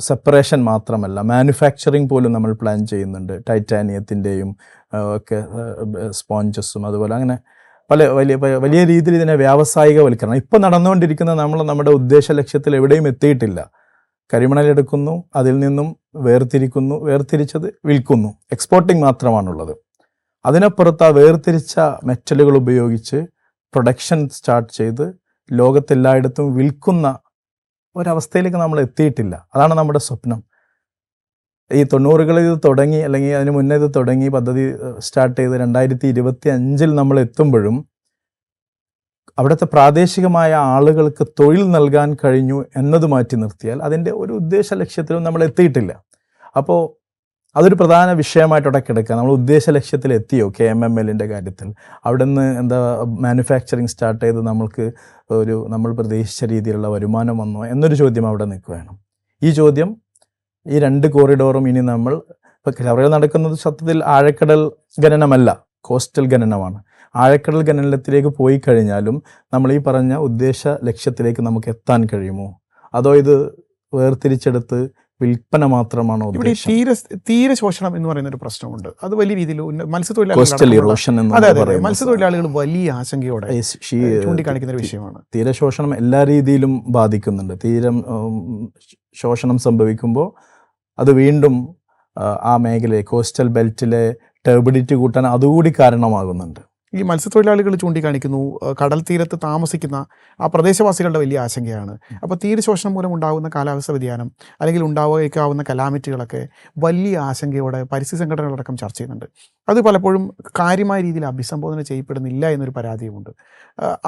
സെപ്പറേഷൻ മാത്രമല്ല, മാനുഫാക്ചറിങ് പോലും നമ്മൾ പ്ലാൻ ചെയ്യുന്നുണ്ട്. ടൈറ്റാനിയത്തിൻ്റെയും ഒക്കെ സ്പോഞ്ചസും അതുപോലെ അങ്ങനെ വലിയ രീതിയിൽ ഇതിനെ വ്യാവസായികവൽക്കരണം ഇപ്പോൾ നടന്നുകൊണ്ടിരിക്കുന്ന നമ്മുടെ ഉദ്ദേശ ലക്ഷ്യത്തിൽ എവിടെയും എത്തിയിട്ടില്ല. കരിമണലെടുക്കുന്നു, അതിൽ നിന്നും വേർതിരിച്ചത് വിൽക്കുന്നു, എക്സ്പോർട്ടിങ് മാത്രമാണുള്ളത്. അതിനപ്പുറത്ത് ആ വേർതിരിച്ച മെറ്റലുകൾ ഉപയോഗിച്ച് പ്രൊഡക്ഷൻ സ്റ്റാർട്ട് ചെയ്ത് ലോകത്തെല്ലായിടത്തും വിൽക്കുന്ന ഒരവസ്ഥയിലേക്ക് നമ്മൾ എത്തിയിട്ടില്ല. അതാണ് നമ്മുടെ സ്വപ്നം. ഈ 90കളിൽ ഇത് തുടങ്ങി, അല്ലെങ്കിൽ അതിന് മുന്നേ ഇത് തുടങ്ങി, പദ്ധതി സ്റ്റാർട്ട് ചെയ്ത് 2025 നമ്മൾ എത്തുമ്പോഴും അവിടുത്തെ പ്രാദേശികമായ ആളുകൾക്ക് തൊഴിൽ നൽകാൻ കഴിഞ്ഞു എന്നത് മാറ്റി നിർത്തിയാൽ അതിൻ്റെ ഒരു ഉദ്ദേശ ലക്ഷ്യത്തിലും നമ്മൾ എത്തിയിട്ടില്ല. അപ്പോൾ അതൊരു പ്രധാന വിഷയമായിട്ട് അവിടെ കിടക്കുക. നമ്മൾ ഉദ്ദേശ ലക്ഷ്യത്തിൽ എത്തിയോ KMMLൻ്റെ കാര്യത്തിൽ? അവിടെ നിന്ന് എന്താ മാനുഫാക്ചറിങ് സ്റ്റാർട്ട് ചെയ്ത് നമ്മൾ പ്രതീക്ഷിച്ച രീതിയിലുള്ള വരുമാനം വന്നോ എന്നൊരു ചോദ്യം അവിടെ നിൽക്കുകയാണ്. ഈ ചോദ്യം, ഈ 2 കോറിഡോറും ഇനി നമ്മൾ ഇപ്പോൾ കവറയിൽ നടക്കുന്നത് സത്യത്തിൽ ആഴക്കടൽ ഖനനമല്ല, കോസ്റ്റൽ ഖനനമാണ്. ആഴക്കടൽ ഖനനത്തിലേക്ക് പോയി കഴിഞ്ഞാലും നമ്മൾ ഈ പറഞ്ഞ ഉദ്ദേശ ലക്ഷ്യത്തിലേക്ക് നമുക്ക് എത്താൻ കഴിയുമോ, അതോ ഇത് വേർതിരിച്ചെടുത്ത് വിൽപ്പന മാത്രമാണോ? ഇവിടെ തീരെ ശോഷണം എന്ന് പറയുന്ന ഒരു പ്രശ്നമുണ്ട്. അത് വലിയ രീതിയിൽ മത്സ്യത്തൊഴിലാളികൾ വലിയ ആശങ്കയോടെ ചൂണ്ടിക്കാണിക്കുന്ന ഒരു വിഷയമാണ്. തീരശോഷണം എല്ലാ രീതിയിലും ബാധിക്കുന്നുണ്ട്. ശോഷണം സംഭവിക്കുമ്പോൾ അത് വീണ്ടും ആ മേഖലയെ, കോസ്റ്റൽ ബെൽറ്റിലെ ടർബിഡിറ്റി കൂട്ടാൻ അതുകൂടി കാരണമാകുന്നുണ്ട്. ഈ മത്സ്യത്തൊഴിലാളികൾ ചൂണ്ടിക്കാണിക്കുന്നു കടൽ തീരത്ത് താമസിക്കുന്ന ആ പ്രദേശവാസികളുടെ വലിയ ആശങ്കയാണ്. അപ്പോൾ തീരശോഷണം മൂലം ഉണ്ടാകുന്ന കാലാവസ്ഥ വ്യതിയാനം അല്ലെങ്കിൽ ഉണ്ടാവുകയാവുന്ന കലാമിറ്റികളൊക്കെ വലിയ ആശങ്കയോടെ പരിസ്ഥിതി സംഘടനകളടക്കം ചർച്ച ചെയ്യുന്നുണ്ട്. അത് പലപ്പോഴും കാര്യമായ രീതിയിൽ അഭിസംബോധന ചെയ്യപ്പെടുന്നില്ല എന്നൊരു പരാതിയുമുണ്ട്.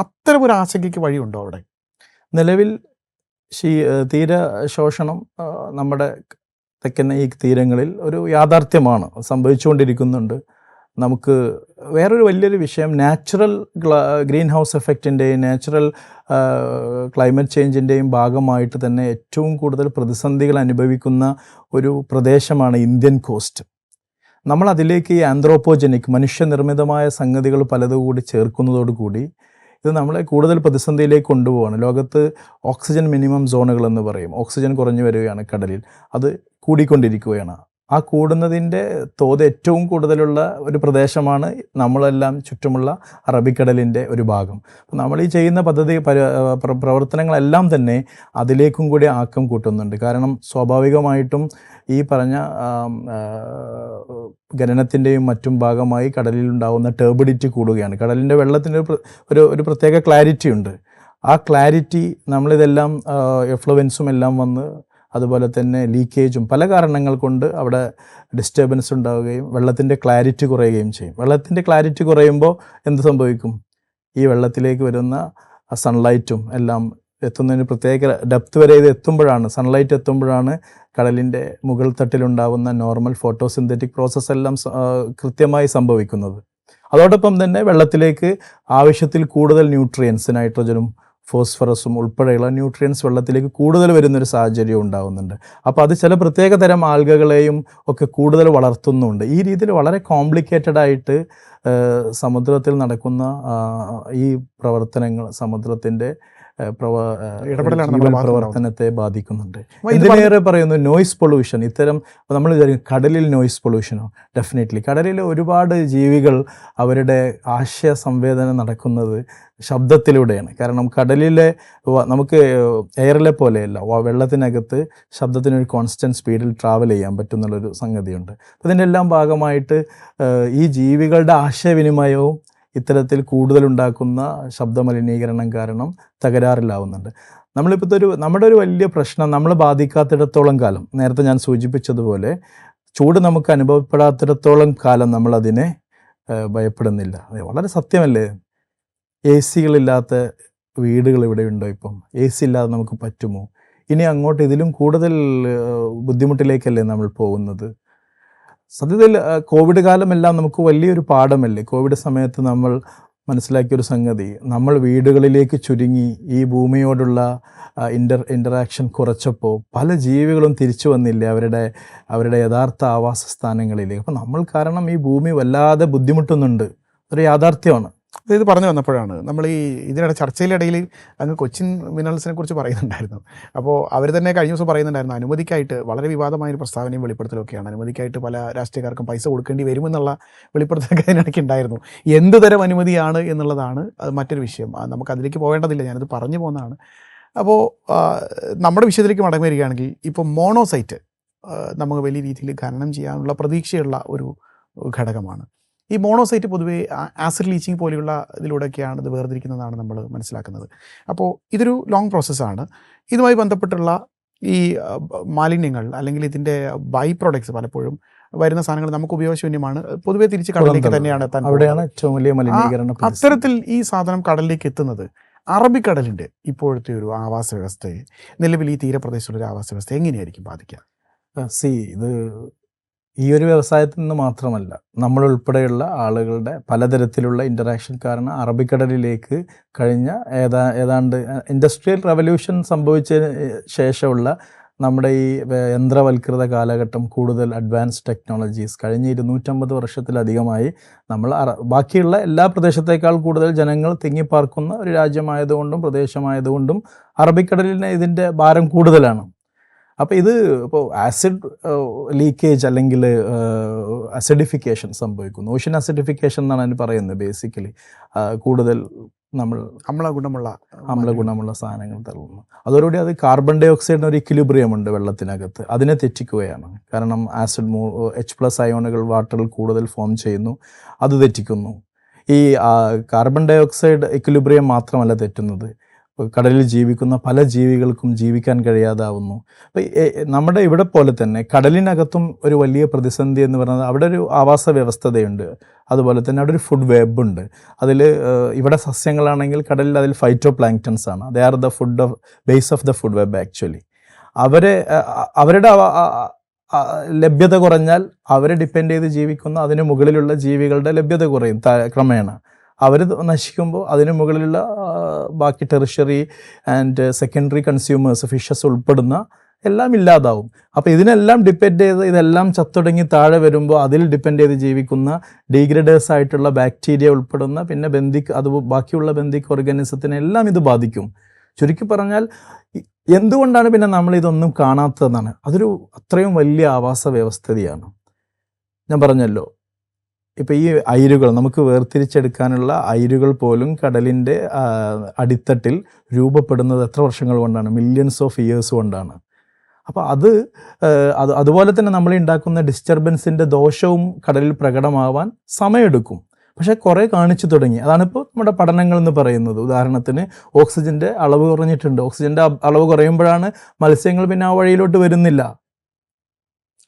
അത്തരമൊരു ആശങ്കയ്ക്ക് വഴിയുണ്ടോ അവിടെ? നിലവിൽ തീരശോഷണം നമ്മുടെ തെക്കൻ ഈ തീരങ്ങളിൽ ഒരു യാഥാർത്ഥ്യമാണ്, സംഭവിച്ചുകൊണ്ടിരിക്കുന്നുണ്ട്. നമുക്ക് വേറൊരു വലിയൊരു വിഷയം, നാച്ചുറൽ ഗ്രീൻ ഹൗസ് എഫക്റ്റിൻ്റെയും നാച്ചുറൽ ക്ലൈമറ്റ് ചേഞ്ചിൻ്റെയും ഭാഗമായിട്ട് തന്നെ ഏറ്റവും കൂടുതൽ പ്രതിസന്ധികൾ അനുഭവിക്കുന്ന ഒരു പ്രദേശമാണ് ഇന്ത്യൻ കോസ്റ്റ്. നമ്മൾ അതിലേക്ക് ഈ ആന്ത്രോപോജനിക് മനുഷ്യനിർമ്മിതമായ സംഗതികൾ പലതുകൂടി ചേർക്കുന്നതോടുകൂടി ഇത് നമ്മളെ കൂടുതൽ പ്രതിസന്ധിയിലേക്ക് കൊണ്ടുപോവാണ്. ലോകത്ത് ഓക്സിജൻ മിനിമം സോണുകൾ എന്ന് പറയും. ഓക്സിജൻ കുറഞ്ഞു വരികയാണ് കടലിൽ, അത് കൂടിക്കൊണ്ടിരിക്കുകയാണ്. ആ കൂടുന്നതിൻ്റെ തോത് ഏറ്റവും കൂടുതലുള്ള ഒരു പ്രദേശമാണ് നമ്മളെല്ലാം ചുറ്റുമുള്ള അറബിക്കടലിൻ്റെ ഒരു ഭാഗം. അപ്പോൾ നമ്മൾ ഈ ചെയ്യുന്ന പ്രവർത്തനങ്ങളെല്ലാം തന്നെ അതിലേക്കും കൂടി ആക്കം കൂട്ടുന്നുണ്ട്. കാരണം സ്വാഭാവികമായിട്ടും ഈ പറഞ്ഞ ഖനനത്തിൻ്റെയും മറ്റും ഭാഗമായി കടലിലുണ്ടാകുന്ന ടർബിഡിറ്റി കൂടുകയാണ്. കടലിൻ്റെ വെള്ളത്തിൻ്റെ ഒരു പ്രത്യേക ക്ലാരിറ്റി ഉണ്ട്. ആ ക്ലാരിറ്റി നമ്മളിതെല്ലാം എഫ്ലുവൻസും എല്ലാം വന്ന് അതുപോലെ തന്നെ ലീക്കേജും പല കാരണങ്ങൾ കൊണ്ട് അവിടെ ഡിസ്റ്റർബൻസ് ഉണ്ടാവുകയും വെള്ളത്തിൻ്റെ ക്ലാരിറ്റി കുറയുകയും ചെയ്യും. വെള്ളത്തിൻ്റെ ക്ലാരിറ്റി കുറയുമ്പോൾ എന്ത് സംഭവിക്കും? ഈ വെള്ളത്തിലേക്ക് വരുന്ന സൺലൈറ്റും എല്ലാം എത്തുന്നതിന് പ്രത്യേക ഡെപ്ത് വരെ ഇത് എത്തുമ്പോഴാണ്, സൺലൈറ്റ് എത്തുമ്പോഴാണ് കടലിൻ്റെ മുകൾ തട്ടിലുണ്ടാവുന്ന നോർമൽ ഫോട്ടോസിന്തറ്റിക് പ്രോസസ്സ് എല്ലാം കൃത്യമായി സംഭവിക്കുന്നത്. അതോടൊപ്പം തന്നെ വെള്ളത്തിലേക്ക് ആവശ്യത്തിൽ കൂടുതൽ ന്യൂട്രിയൻസ്, നൈട്രജനും ഫോസ്ഫറസും ഉൾപ്പെടെയുള്ള ന്യൂട്രിയൻസ് വെള്ളത്തിലേക്ക് കൂടുതൽ വരുന്നൊരു സാഹചര്യം ഉണ്ടാകുന്നുണ്ട്. അപ്പോൾ അത് ചില പ്രത്യേക തരം ആൽഗകളെയും ഒക്കെ കൂടുതൽ വളർത്തുന്നുണ്ട്. ഈ രീതിയിൽ വളരെ കോംപ്ലിക്കേറ്റഡ് ആയിട്ട് സമുദ്രത്തിൽ നടക്കുന്ന ഈ പ്രവർത്തനങ്ങൾ സമുദ്രത്തിൻ്റെ പ്രവർത്തനത്തെ ബാധിക്കുന്നുണ്ട്. ഇതിലേറെ പറയുന്നു നോയ്സ് പൊല്യൂഷൻ. ഇത്തരം നമ്മൾ വിചാരിക്കും കടലിൽ നോയ്സ് പൊല്യൂഷനോ, ഡെഫിനറ്റ്ലി കടലിൽ ഒരുപാട് ജീവികൾ അവരുടെ ആശയ സംവേദനം നടക്കുന്നത് ശബ്ദത്തിലൂടെയാണ്. കാരണം കടലിലെ നമുക്ക് എയറിലെ പോലെയല്ല, വെള്ളത്തിനകത്ത് ശബ്ദത്തിനൊരു കോൺസ്റ്റൻറ്റ് സ്പീഡിൽ ട്രാവൽ ചെയ്യാൻ പറ്റുന്നുള്ളൊരു സംഗതിയുണ്ട്. അപ്പോൾ ഇതിൻ്റെ എല്ലാം ഭാഗമായിട്ട് ഈ ജീവികളുടെ ആശയവിനിമയവും ഇത്തരത്തിൽ കൂടുതലുണ്ടാക്കുന്ന ശബ്ദമലിനീകരണം കാരണം തകരാറിലാവുന്നുണ്ട്. നമ്മുടെ ഒരു വലിയ പ്രശ്നം, നമ്മൾ ബാധിക്കാത്തിടത്തോളം കാലം, നേരത്തെ ഞാൻ സൂചിപ്പിച്ചതുപോലെ ചൂട് നമുക്ക് അനുഭവപ്പെടാത്തിടത്തോളം കാലം നമ്മളതിനെ ഭയപ്പെടുന്നില്ല. വളരെ സത്യമല്ലേ? AC-കളില്ലാത്ത വീടുകൾ ഇവിടെ ഉണ്ടോ? ഇപ്പം AC ഇല്ലാതെ നമുക്ക് പറ്റുമോ? ഇനി അങ്ങോട്ട് ഇതിലും കൂടുതൽ ബുദ്ധിമുട്ടിലേക്കല്ലേ നമ്മൾ പോകുന്നത്? സത്യത്തിൽ കോവിഡ് കാലമെല്ലാം നമുക്ക് വലിയൊരു പാഠമല്ലേ? കോവിഡ് സമയത്ത് നമ്മൾ മനസ്സിലാക്കിയൊരു സംഗതി, നമ്മൾ വീടുകളിലേക്ക് ചുരുങ്ങി ഈ ഭൂമിയോടുള്ള ഇൻ്ററാക്ഷൻ കുറച്ചപ്പോൾ പല ജീവികളും തിരിച്ചു വന്നില്ല അവരുടെ യഥാർത്ഥ ആവാസ സ്ഥാനങ്ങളിലേക്ക്. അപ്പോൾ നമ്മൾ കാരണം ഈ ഭൂമി വല്ലാതെ ബുദ്ധിമുട്ടുന്നുണ്ട്. ഒരു യാഥാർത്ഥ്യമാണ്. ഇത് പറഞ്ഞു വന്നപ്പോഴാണ് നമ്മൾ ഇതിനിടെ ചർച്ചയിലിടയിൽ അങ്ങ് കൊച്ചിൻ മിനറൽസിനെ കുറിച്ച് പറയുന്നുണ്ടായിരുന്നു. അപ്പോൾ അവർ തന്നെ കഴിഞ്ഞ ദിവസം പറയുന്നുണ്ടായിരുന്നു അനുമതിക്കായിട്ട് വളരെ വിവാദമായൊരു പ്രസ്താവനയും വെളിപ്പെടുത്തലൊക്കെയാണ്. അനുമതിക്കായിട്ട് പല രാഷ്ട്രീയക്കാർക്കും പൈസ കൊടുക്കേണ്ടി വരുമെന്നുള്ള വെളിപ്പെടുത്തലൊക്കെ അതിനിടയ്ക്ക് ഉണ്ടായിരുന്നു. എന്ത് തരം അനുമതിയാണ് എന്നുള്ളതാണ് അത് മറ്റൊരു വിഷയം. നമുക്ക് അതിലേക്ക് പോകേണ്ടതില്ല, ഞാനത് പറഞ്ഞു പോകുന്നതാണ്. അപ്പോൾ നമ്മുടെ വിഷയത്തിലേക്ക് മടങ്ങി വരികയാണെങ്കിൽ ഇപ്പോൾ മോണോസൈറ്റ് നമുക്ക് വലിയ രീതിയിൽ ഖനനം ചെയ്യാനുള്ള പ്രതീക്ഷയുള്ള ഒരു ഘടകമാണ്. ഈ മോണോസൈറ്റ് പൊതുവേ ആസിഡ് ലീച്ചിങ് പോലെയുള്ള ഇതിലൂടെയൊക്കെയാണ് ഇത് വേർതിരിക്കുന്നതാണ് നമ്മൾ മനസ്സിലാക്കുന്നത്. അപ്പോൾ ഇതൊരു ലോങ് പ്രോസസ്സാണ്. ഇതുമായി ബന്ധപ്പെട്ടുള്ള ഈ മാലിന്യങ്ങൾ അല്ലെങ്കിൽ ഇതിൻ്റെ ബൈ പ്രോഡക്ട്സ് പലപ്പോഴും വരുന്ന സാധനങ്ങൾ നമുക്ക് ഉപയോഗശൂന്യമാണ്, പൊതുവേ തിരിച്ച് കടലിലേക്ക് തന്നെയാണ് എത്താൻ. അവിടെയാണ് ഏറ്റവും വലിയ മലിനീകരണം. അത്തരത്തിൽ ഈ സാധനം കടലിലേക്ക് എത്തുന്നത് അറബിക്കടലിൻ്റെ ഇപ്പോഴത്തെ ഒരു ആവാസ വ്യവസ്ഥയെ, നിലവിൽ ഈ തീരപ്രദേശത്തുള്ള ഒരു ആവാസ വ്യവസ്ഥ എങ്ങനെയായിരിക്കും ബാധിക്കുക? ഇത് ഈ ഒരു വ്യവസായത്തിൽ നിന്ന് മാത്രമല്ല, നമ്മളുൾപ്പെടെയുള്ള ആളുകളുടെ പലതരത്തിലുള്ള ഇൻ്ററാക്ഷൻ കാരണം അറബിക്കടലിലേക്ക് കഴിഞ്ഞ ഏതാണ്ട് ഇൻഡസ്ട്രിയൽ റവല്യൂഷൻ സംഭവിച്ചതിന് ശേഷമുള്ള നമ്മുടെ ഈ യന്ത്രവൽകൃത കാലഘട്ടം, കൂടുതൽ അഡ്വാൻസ്ഡ് ടെക്നോളജീസ്, കഴിഞ്ഞ 250 വർഷത്തിലധികമായി നമ്മൾ ബാക്കിയുള്ള എല്ലാ പ്രദേശത്തേക്കാൾ കൂടുതൽ ജനങ്ങൾ തിങ്ങിപ്പാർക്കുന്ന ഒരു രാജ്യമായതുകൊണ്ടും പ്രദേശമായതുകൊണ്ടും അറബിക്കടലിന് ഇതിൻ്റെ ഭാരം കൂടുതലാണ്. അപ്പോൾ ഇത് ഇപ്പോൾ ആസിഡ് ലീക്കേജ് അല്ലെങ്കിൽ അസിഡിഫിക്കേഷൻ സംഭവിക്കുന്നു. ഓഷ്യൻ അസിഡിഫിക്കേഷൻ എന്നാണ് അതിന് പറയുന്നത്. ബേസിക്കലി കൂടുതൽ നമ്മൾ അമ്ലഗുണമുള്ള സാധനങ്ങൾ തള്ളുന്നു. അതോടുകൂടി അത് കാർബൺ ഡൈ ഓക്സൈഡിന് ഒരു ഇക്വിലിബ്രിയം ഉണ്ട് വെള്ളത്തിനകത്ത്, അതിനെ തെറ്റിക്കുകയാണ്. കാരണം ആസിഡ് H+ അയോണുകൾ വാട്ടറിൽ കൂടുതൽ ഫോം ചെയ്യുന്നു, അത് തെറ്റിക്കുന്നു. ഈ കാർബൺ ഡൈ ഓക്സൈഡ് ഇക്വിലിബ്രിയം മാത്രമല്ല തെറ്റുന്നത്, കടലിൽ ജീവിക്കുന്ന പല ജീവികൾക്കും ജീവിക്കാൻ കഴിയാതാവുന്നു. അപ്പോൾ നമ്മുടെ ഇവിടെ പോലെ തന്നെ കടലിനകത്തും ഒരു വലിയ പ്രതിസന്ധി എന്ന് പറയുന്നത് അവിടെ ഒരു ആവാസ വ്യവസ്ഥതയുണ്ട്. അതുപോലെ തന്നെ അവിടെ ഒരു ഫുഡ് വെബ് ഉണ്ട്. അതിൽ ഇവിടെ സസ്യങ്ങളാണെങ്കിൽ കടലിൽ അതിൽ ഫൈറ്റോ പ്ലാങ്ക്ടൺസ് ആണ്. They are the base of the food web actually. അവരുടെ ലഭ്യത കുറഞ്ഞാൽ അവരെ ഡിപ്പെൻഡ് ചെയ്ത് ജീവിക്കുന്ന അതിന് മുകളിലുള്ള ജീവികളുടെ ലഭ്യത കുറയും ക്രമേണ. അവർ നശിക്കുമ്പോൾ അതിന് മുകളിലുള്ള ബാക്കി tertiary and secondary consumers, fishes ഉൾപ്പെടുന്ന എല്ലാം ഇല്ലാതാവും. അപ്പോൾ ഇതിനെല്ലാം ഡിപ്പെൻഡ് ചെയ്ത് ഇതെല്ലാം ചത്തൊടുങ്ങി താഴെ വരുമ്പോൾ അതിൽ ഡിപ്പെൻഡ് ചെയ്ത് ജീവിക്കുന്ന ഡീഗ്രഡേഴ്സ് ആയിട്ടുള്ള ബാക്ടീരിയ ഉൾപ്പെടുന്ന പിന്നെ ബാക്കിയുള്ള ബന്ധിക് ഓർഗാനിസത്തിനെല്ലാം ഇത് ബാധിക്കും. ചുരുക്കി പറഞ്ഞാൽ എന്തുകൊണ്ടാണ് പിന്നെ നമ്മളിതൊന്നും കാണാത്തതെന്നാണ്. അതൊരു അത്രയും വലിയ ആവാസ വ്യവസ്ഥതയാണ്. ഞാൻ പറഞ്ഞല്ലോ, ഇപ്പോൾ ഈ അയിരുകൾ നമുക്ക് വേർതിരിച്ചെടുക്കാനുള്ള അയിരുകൾ പോലും കടലിൻ്റെ അടിത്തട്ടിൽ രൂപപ്പെടുന്നത് എത്ര വർഷങ്ങൾ കൊണ്ടാണ്? മില്യൺസ് ഓഫ് ഇയേഴ്സ് കൊണ്ടാണ്. അപ്പോൾ അതുപോലെ തന്നെ നമ്മൾ ഉണ്ടാക്കുന്ന ഡിസ്റ്റർബൻസിൻ്റെ ദോഷവും കടലിൽ പ്രകടമാവാൻ സമയമെടുക്കും. പക്ഷേ കുറേ കാണിച്ചു തുടങ്ങി. അതാണിപ്പോൾ നമ്മുടെ പഠനങ്ങൾ എന്ന് പറയുന്നത്. ഉദാഹരണത്തിന് ഓക്സിജൻ്റെ അളവ് കുറഞ്ഞിട്ടുണ്ട്. ഓക്സിജൻ്റെ അളവ് കുറയുമ്പോഴാണ് മത്സ്യങ്ങൾ പിന്നെ ആ വഴിയിലോട്ട് വരുന്നില്ല.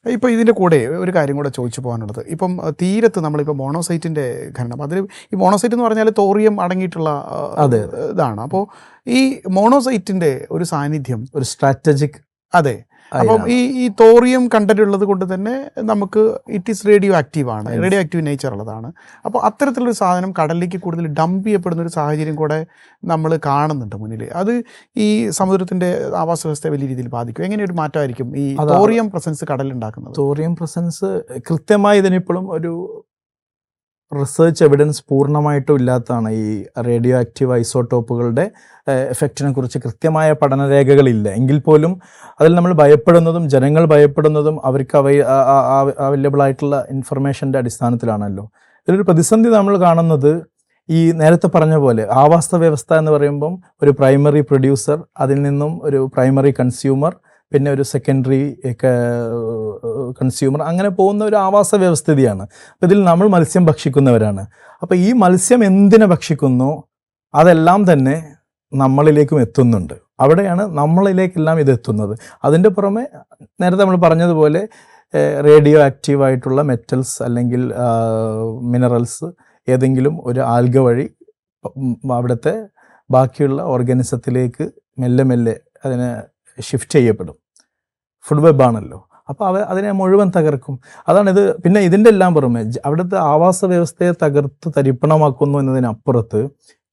ഇപ്പോൾ ഇതിൻ്റെ കൂടെ ഒരു കാര്യം കൂടെ ചോദിച്ചു പോകാനുള്ളത്, ഇപ്പം തീരത്ത് നമ്മളിപ്പോൾ മോണോസൈറ്റിൻ്റെ ഖനനം, അതിൽ ഈ മോണോസൈറ്റ് എന്ന് പറഞ്ഞാൽ തോറിയം അടങ്ങിയിട്ടുള്ള ഇതാണ്. അപ്പോൾ ഈ മോണോസൈറ്റിൻ്റെ ഒരു സാന്നിധ്യം ഒരു സ്ട്രാറ്റജിക്, അതെ, അപ്പം ഈ തോറിയം കണ്ടന്റ് ഉള്ളത് കൊണ്ട് തന്നെ നമുക്ക് it is radio active nature ഉള്ളതാണ്. അപ്പോൾ അത്തരത്തിലൊരു സാധനം കടലിലേക്ക് കൂടുതൽ ഡംപ് ചെയ്യപ്പെടുന്ന ഒരു സാഹചര്യം കൂടെ നമ്മൾ കാണുന്നുണ്ട് മുന്നിൽ. അത് ഈ സമുദ്രത്തിൻ്റെ ആവാസ വ്യവസ്ഥയെ വലിയ രീതിയിൽ ബാധിക്കും. എങ്ങനെ ഒരു മാറ്റമായിരിക്കും ഈ തോറിയം പ്രസൻസ് കടലിലുണ്ടാക്കുന്നത്? തോറിയം പ്രസൻസ് കൃത്യമായി ഇതിനിപ്പോഴും ഒരു റിസർച്ച് എവിഡൻസ് പൂർണ്ണമായിട്ടും ഇല്ലാത്തതാണ്. ഈ റേഡിയോ ആക്റ്റീവ് ഐസോട്ടോപ്പുകളുടെ എഫക്റ്റിനെ കുറിച്ച് കൃത്യമായ പഠനരേഖകളില്ല. എങ്കിൽ പോലും അതിൽ നമ്മൾ ഭയപ്പെടുന്നതും ജനങ്ങൾ ഭയപ്പെടുന്നതും അവർക്ക് അവൈലബിൾ ആയിട്ടുള്ള ഇൻഫർമേഷൻ്റെ അടിസ്ഥാനത്തിലാണല്ലോ. ഇതിലൊരു പ്രതിസന്ധി നമ്മൾ കാണുന്നത് ഈ നേരത്തെ പറഞ്ഞ പോലെ ആവാസ വ്യവസ്ഥ എന്ന് പറയുമ്പം ഒരു പ്രൈമറി പ്രൊഡ്യൂസർ, അതിൽ നിന്നും ഒരു പ്രൈമറി കൺസ്യൂമർ, പിന്നെ ഒരു സെക്കൻഡറി കൺസ്യൂമർ, അങ്ങനെ പോകുന്ന ഒരു ആവാസ വ്യവസ്ഥിതിയാണ്. അപ്പോൾ ഇതിൽ നമ്മൾ മത്സ്യം ഭക്ഷിക്കുന്നവരാണ്. അപ്പോൾ ഈ മത്സ്യം എന്തിനെ ഭക്ഷിക്കുന്നു അതെല്ലാം തന്നെ നമ്മളിലേക്കും എത്തുന്നുണ്ട്. അവിടെയാണ് നമ്മളിലേക്കെല്ലാം ഇത് എത്തുന്നത്. അതിൻ്റെ പുറമെ നേരത്തെ നമ്മൾ പറഞ്ഞതുപോലെ റേഡിയോ ആക്റ്റീവായിട്ടുള്ള മെറ്റൽസ് അല്ലെങ്കിൽ മിനറൽസ് ഏതെങ്കിലും ഒരു ആൽഗ വഴി അവിടുത്തെ ബാക്കിയുള്ള ഓർഗാനിസത്തിലേക്ക് മെല്ലെ മെല്ലെ അതിനെ ഷിഫ്റ്റ് ചെയ്യപ്പെടും. ഫുഡ് വെബാണല്ലോ. അപ്പോൾ അതിനെ മുഴുവൻ തകർക്കും. അതാണിത്. പിന്നെ ഇതിൻ്റെ എല്ലാം പുറമെ അവിടുത്തെ ആവാസ വ്യവസ്ഥയെ തകർത്ത് തരിപ്പണമാക്കുന്നു എന്നതിനപ്പുറത്ത്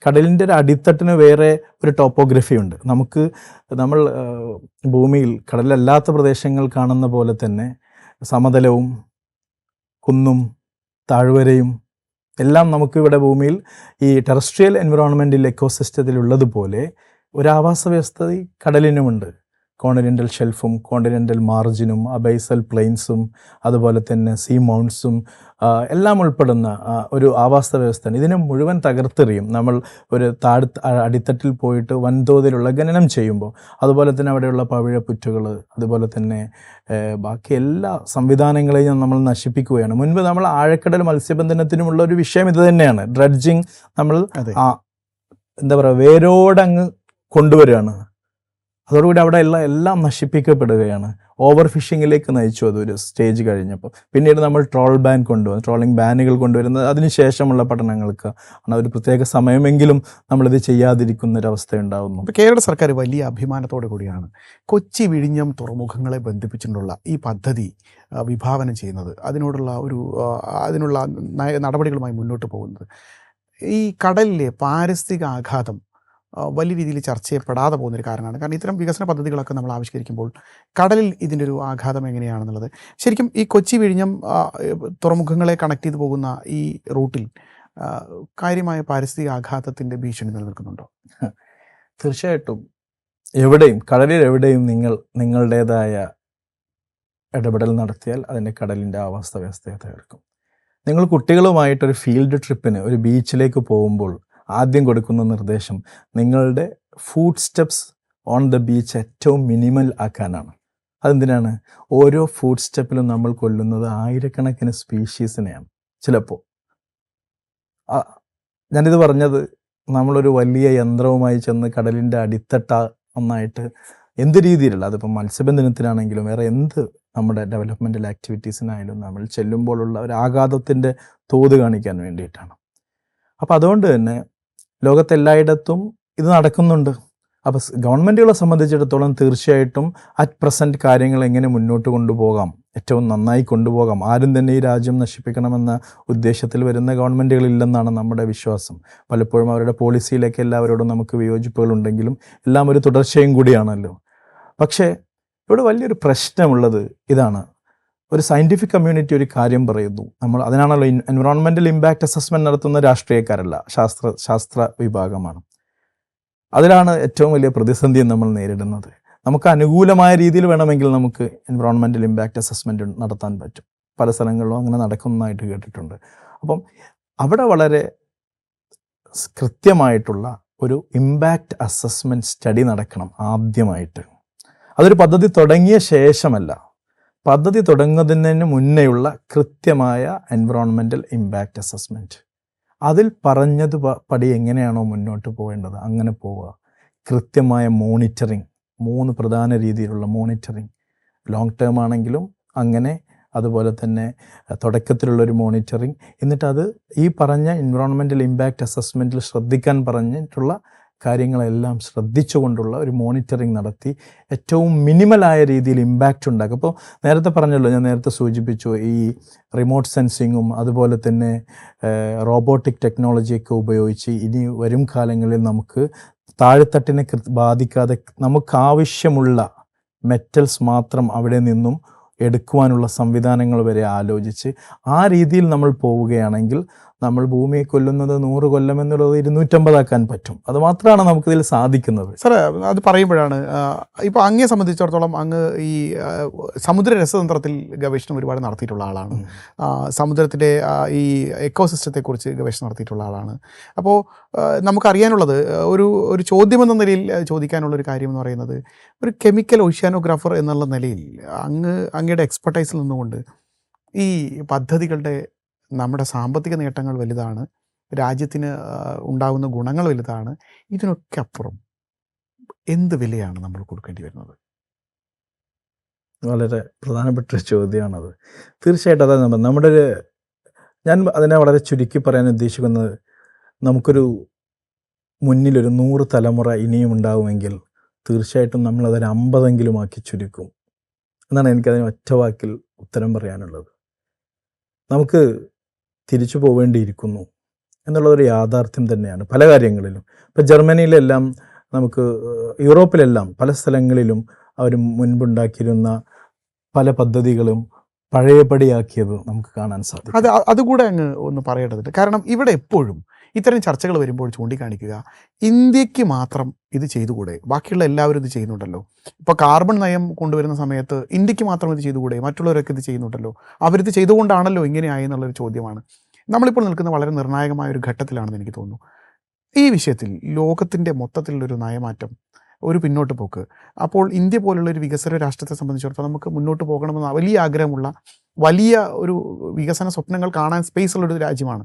കടലിൻ്റെ ഒരു അടിത്തട്ടിന് വേറെ ഒരു ടോപ്പോഗ്രഫി ഉണ്ട്. നമ്മൾ ഭൂമിയിൽ കടലല്ലാത്ത പ്രദേശങ്ങൾ കാണുന്ന പോലെ തന്നെ സമതലവും കുന്നും താഴ്വരയും എല്ലാം നമുക്കിവിടെ ഭൂമിയിൽ ഈ ടെറസ്ട്രിയൽ എൻവിറോൺമെൻറ്റിൽ എക്കോസിസ്റ്റത്തിൽ ഉള്ളതുപോലെ ഒരു ആവാസ വ്യവസ്ഥ കടലിനുമുണ്ട്. കോണ്ടിനെൻ്റൽ ഷെൽഫും കോണ്ടിനെൻ്റൽ മാർജിനും അബൈസൽ പ്ലെയിൻസും അതുപോലെ തന്നെ സീ മൗണ്ട്സും എല്ലാം ഉൾപ്പെടുന്ന ഒരു ആവാസ വ്യവസ്ഥയാണ്. ഇതിനെ മുഴുവൻ തകർത്തെറിയും നമ്മൾ ഒരു അടിത്തട്ടിൽ പോയിട്ട് വൻതോതിലുള്ള ഖനനം ചെയ്യുമ്പോൾ. അതുപോലെ തന്നെ അവിടെയുള്ള പവിഴപ്പുറ്റുകൾ, അതുപോലെ തന്നെ ബാക്കി എല്ലാ സംവിധാനങ്ങളെയും നമ്മൾ നശിപ്പിക്കുകയാണ്. മുൻപ് നമ്മൾ ആഴക്കടൽ മത്സ്യബന്ധനത്തിനുമുള്ള ഒരു വിഷയം ഇത് തന്നെയാണ്. ഡ്രഡ്ജിങ് നമ്മൾ എന്താ പറയുക, വേരോടങ്ങ് കൊണ്ടുവരികയാണ്. അതോടുകൂടി അവിടെ എല്ലാം നശിപ്പിക്കപ്പെടുകയാണ്. ഓവർ ഫിഷിങ്ങിലേക്ക് നയിച്ചു അതൊരു സ്റ്റേജ് കഴിഞ്ഞപ്പോൾ. പിന്നീട് നമ്മൾ ട്രോളിംഗ് ബാനുകൾ കൊണ്ടുവരുന്നത് അതിനുശേഷമുള്ള പഠനങ്ങൾക്ക് ആണ്. ഒരു പ്രത്യേക സമയമെങ്കിലും നമ്മളിത് ചെയ്യാതിരിക്കുന്നൊരവസ്ഥ ഉണ്ടാകുന്നു. ഇപ്പോൾ കേരള സർക്കാർ വലിയ അഭിമാനത്തോടു കൂടിയാണ് കൊച്ചി വിഴിഞ്ഞം തുറമുഖങ്ങളെ ബന്ധിപ്പിച്ചിട്ടുള്ള ഈ പദ്ധതി വിഭാവനം ചെയ്യുന്നത്, അതിനുള്ള നടപടികളുമായി മുന്നോട്ട് പോകുന്നത്. ഈ കടലിലെ പാരിസ്ഥിതിക ആഘാതം വലിയ രീതിയിൽ ചർച്ച ചെയ്യപ്പെടാതെ പോകുന്നൊരു കാരണമാണ്. കാരണം ഇത്തരം വികസന പദ്ധതികളൊക്കെ നമ്മൾ ആവിഷ്കരിക്കുമ്പോൾ കടലിൽ ഇതിൻ്റെ ഒരു ആഘാതം എങ്ങനെയാണെന്നുള്ളത് ശരിക്കും ഈ കൊച്ചി വിഴിഞ്ഞം തുറമുഖങ്ങളെ കണക്ട് ചെയ്ത് പോകുന്ന ഈ റൂട്ടിൽ കാര്യമായ പാരിസ്ഥിതിക ആഘാതത്തിൻ്റെ ഭീഷണി നിലനിൽക്കുന്നുണ്ടോ? തീർച്ചയായിട്ടും. എവിടെയും കടലിൽ എവിടെയും നിങ്ങളുടേതായ ഇടപെടൽ നടത്തിയാൽ അതിൻ്റെ കടലിൻ്റെ ആവാസ വ്യവസ്ഥയെ തകർക്കും. നിങ്ങൾ കുട്ടികളുമായിട്ടൊരു ഫീൽഡ് ട്രിപ്പിന് ഒരു ബീച്ചിലേക്ക് പോകുമ്പോൾ ആദ്യം കൊടുക്കുന്ന നിർദ്ദേശം നിങ്ങളുടെ food steps on the beach ഏറ്റവും മിനിമൽ ആക്കാനാണ്. അതെന്തിനാണ്? ഓരോ ഫുഡ് സ്റ്റെപ്പിലും നമ്മൾ കൊല്ലുന്നത് ആയിരക്കണക്കിന് സ്പീഷീസിനെയാണ്. ചിലപ്പോൾ ഞാനിത് പറഞ്ഞത് നമ്മളൊരു വലിയ യന്ത്രവുമായി ചെന്ന് കടലിൻ്റെ അടിത്തട്ട ഒന്നായിട്ട് എന്ത് രീതിയിലുള്ള, അതിപ്പോൾ മത്സ്യബന്ധനത്തിനാണെങ്കിലും വേറെ എന്ത് നമ്മുടെ ഡെവലപ്മെൻറ്റൽ ആക്ടിവിറ്റീസിനായാലും നമ്മൾ ചെല്ലുമ്പോഴുള്ള ഒരു ആഘാതത്തിൻ്റെ തോത് കാണിക്കാൻ വേണ്ടിയിട്ടാണ്. അപ്പോൾ അതുകൊണ്ട് തന്നെ ലോകത്തെല്ലായിടത്തും ഇത് നടക്കുന്നുണ്ട്. അപ്പോൾ ഗവൺമെൻറ്റുകളെ സംബന്ധിച്ചിടത്തോളം തീർച്ചയായിട്ടും അറ്റ് പ്രസൻറ്റ് കാര്യങ്ങൾ എങ്ങനെ മുന്നോട്ട് കൊണ്ടുപോകാം, ഏറ്റവും നന്നായി കൊണ്ടുപോകാം. ആരും തന്നെ ഈ രാജ്യം നശിപ്പിക്കണമെന്ന ഉദ്ദേശത്തിൽ വരുന്ന ഗവൺമെൻറ്റുകളില്ലെന്നാണ് നമ്മുടെ വിശ്വാസം. പലപ്പോഴും അവരുടെ പോളിസിയിലേക്ക് എല്ലാവരോടും നമുക്ക് വിയോജിപ്പുകളുണ്ടെങ്കിലും എല്ലാം ഒരു തുടർച്ചയും കൂടിയാണല്ലോ. പക്ഷേ ഇവിടെ വലിയൊരു പ്രശ്നമുള്ളത് ഇതാണ്. ഒരു സയൻറ്റിഫിക് കമ്മ്യൂണിറ്റി ഒരു കാര്യം പറയുന്നു, നമ്മൾ അതിനാണല്ലോ എൻവറോൺമെൻറ്റൽ ഇമ്പാക്റ്റ് അസസ്മെൻറ്റ് നടത്തുന്ന രാഷ്ട്രീയക്കാരല്ല, ശാസ്ത്ര വിഭാഗമാണ്. അതിലാണ് ഏറ്റവും വലിയ പ്രതിസന്ധി നമ്മൾ നേരിടുന്നത്. നമുക്ക് അനുകൂലമായ രീതിയിൽ വേണമെങ്കിൽ നമുക്ക് എൻവറോൺമെൻറ്റൽ ഇമ്പാക്റ്റ് അസസ്മെൻറ്റ് നടത്താൻ പറ്റും. പല സ്ഥലങ്ങളിലും അങ്ങനെ നടക്കുന്നതായിട്ട് കേട്ടിട്ടുണ്ട്. അപ്പം അവിടെ വളരെ കൃത്യമായിട്ടുള്ള ഒരു ഇമ്പാക്റ്റ് അസസ്മെൻറ്റ് സ്റ്റഡി നടക്കണം ആദ്യമായിട്ട്. അതൊരു പദ്ധതി തുടങ്ങിയ ശേഷമല്ല, പദ്ധതി തുടങ്ങുന്നതിന് മുന്നേയുള്ള കൃത്യമായ എൻവറോൺമെൻറ്റൽ ഇമ്പാക്റ്റ് അസസ്മെൻറ്റ്. അതിൽ പറഞ്ഞത് പടി എങ്ങനെയാണോ മുന്നോട്ട് പോകേണ്ടത് അങ്ങനെ പോവുക. കൃത്യമായ മോണിറ്ററിങ്, 3 പ്രധാന രീതിയിലുള്ള മോണിറ്ററിങ്, ലോങ് ടേം ആണെങ്കിലും അങ്ങനെ, അതുപോലെ തന്നെ തുടക്കത്തിലുള്ളൊരു മോണിറ്ററിങ്, എന്നിട്ടത് ഈ പറഞ്ഞ എൻവറോൺമെൻറ്റൽ ഇമ്പാക്റ്റ് അസസ്മെൻറ്റിൽ ശ്രദ്ധിക്കാൻ പറഞ്ഞിട്ടുള്ള കാര്യങ്ങളെല്ലാം ശ്രദ്ധിച്ചുകൊണ്ടുള്ള ഒരു മോണിറ്ററിങ് നടത്തി ഏറ്റവും മിനിമലായ രീതിയിൽ ഇമ്പാക്റ്റ് ഉണ്ടാക്കും. അപ്പോൾ നേരത്തെ പറഞ്ഞല്ലോ, ഞാൻ നേരത്തെ സൂചിപ്പിച്ചു, ഈ റിമോട്ട് സെൻസിങ്ങും അതുപോലെ തന്നെ റോബോട്ടിക് ടെക്നോളജിയൊക്കെ ഉപയോഗിച്ച് ഇനി വരും കാലങ്ങളിൽ നമുക്ക് താഴെത്തട്ടിനെ ബാധിക്കാതെ നമുക്കാവശ്യമുള്ള മെറ്റൽസ് മാത്രം അവിടെ നിന്നും എടുക്കുവാനുള്ള സംവിധാനങ്ങൾ വരെ ആലോചിച്ച് ആ രീതിയിൽ നമ്മൾ പോവുകയാണെങ്കിൽ നമ്മൾ ഭൂമിയെ കൊല്ലുന്നത് 100 കൊല്ലം എന്നുള്ളത് 250 ആക്കാൻ പറ്റും. അത് മാത്രമാണ് നമുക്കിതിൽ സാധിക്കുന്നത്. സാറേ, അത് പറയുമ്പോഴാണ് ഇപ്പോൾ അങ്ങയെ സംബന്ധിച്ചിടത്തോളം അങ്ങ് ഈ സമുദ്ര രസതന്ത്രത്തിൽ ഗവേഷണം ഒരുപാട് നടത്തിയിട്ടുള്ള ആളാണ്. സമുദ്രത്തിൻ്റെ ഈ എക്കോസിസ്റ്റത്തെക്കുറിച്ച് ഗവേഷണം നടത്തിയിട്ടുള്ള ആളാണ്. അപ്പോൾ നമുക്കറിയാനുള്ളത് ഒരു ചോദ്യമെന്ന നിലയിൽ ചോദിക്കാനുള്ളൊരു കാര്യം എന്ന് പറയുന്നത്, ഒരു കെമിക്കൽ ഓഷ്യാനോഗ്രാഫർ എന്നുള്ള നിലയിൽ അങ്ങയുടെ എക്സ്പെർട്ടൈസിൽ നിന്നുകൊണ്ട് ഈ പദ്ധതികളുടെ നമ്മുടെ സാമ്പത്തിക നേട്ടങ്ങൾ വലുതാണ്, രാജ്യത്തിന് ഉണ്ടാകുന്ന ഗുണങ്ങൾ വലുതാണ്, ഇതിനൊക്കെ അപ്പുറം എന്ത് വിലയാണ് നമ്മൾ കൊടുക്കേണ്ടി വരുന്നത്? വളരെ പ്രധാനപ്പെട്ട ചോദ്യമാണത്. തീർച്ചയായിട്ടും അതാണ് ഞാൻ അതിനെ വളരെ ചുരുക്കി പറയാൻ ഉദ്ദേശിക്കുന്നത്, നമുക്കൊരു മുന്നിലൊരു 100 തലമുറ ഇനിയും ഉണ്ടാവുമെങ്കിൽ തീർച്ചയായിട്ടും നമ്മളതൊരു 50 ആക്കി ചുരുക്കും എന്നാണ് എനിക്കതിന് ഒറ്റ വാക്കിൽ ഉത്തരം പറയാനുള്ളത്. നമുക്ക് തിരിച്ചു പോവേണ്ടിയിരിക്കുന്നു എന്നുള്ളതൊരു യാഥാർത്ഥ്യം തന്നെയാണ് പല കാര്യങ്ങളിലും. ഇപ്പോൾ ജർമ്മനിയിലെല്ലാം, നമുക്ക് യൂറോപ്പിലെല്ലാം പല സ്ഥലങ്ങളിലും അവർ മുൻപുണ്ടാക്കിയിരുന്ന പല പദ്ധതികളും പഴയപടിയാക്കിയത് നമുക്ക് കാണാൻ സാധിക്കും. അതുകൂടെ അങ്ങ് ഒന്ന് പറയേണ്ടതുണ്ട്. കാരണം ഇവിടെ എപ്പോഴും ഇത്തരം ചർച്ചകൾ വരുമ്പോൾ ചൂണ്ടിക്കാണിക്കുക, ഇന്ത്യക്ക് മാത്രം ഇത് ചെയ്തുകൂടെ, ബാക്കിയുള്ള എല്ലാവരും ഇത് ചെയ്യുന്നുണ്ടല്ലോ. ഇപ്പോൾ കാർബൺ നയം കൊണ്ടുവരുന്ന സമയത്ത് ഇന്ത്യക്ക് മാത്രം ഇത് ചെയ്തുകൂടെ, മറ്റുള്ളവരൊക്കെ ഇത് ചെയ്യുന്നുണ്ടല്ലോ, അവരിത് ചെയ്തുകൊണ്ടാണല്ലോ ഇങ്ങനെയായി എന്നുള്ളൊരു ചോദ്യമാണ്. നമ്മളിപ്പോൾ നിൽക്കുന്ന വളരെ നിർണായകമായ ഒരു ഘട്ടത്തിലാണെന്ന് എനിക്ക് തോന്നുന്നു. ഈ വിഷയത്തിൽ ലോകത്തിൻ്റെ മൊത്തത്തിലുള്ളൊരു നയമാറ്റം, ഒരു പിന്നോട്ട് പോക്ക്, അപ്പോൾ ഇന്ത്യ പോലുള്ളൊരു വികസന രാഷ്ട്രത്തെ സംബന്ധിച്ചിടത്തോളം നമുക്ക് മുന്നോട്ട് പോകണമെന്ന് വലിയ ആഗ്രഹമുള്ള, വലിയ ഒരു വികസന സ്വപ്നങ്ങൾ കാണാൻ സ്പേസ് ഉള്ളൊരു രാജ്യമാണ്.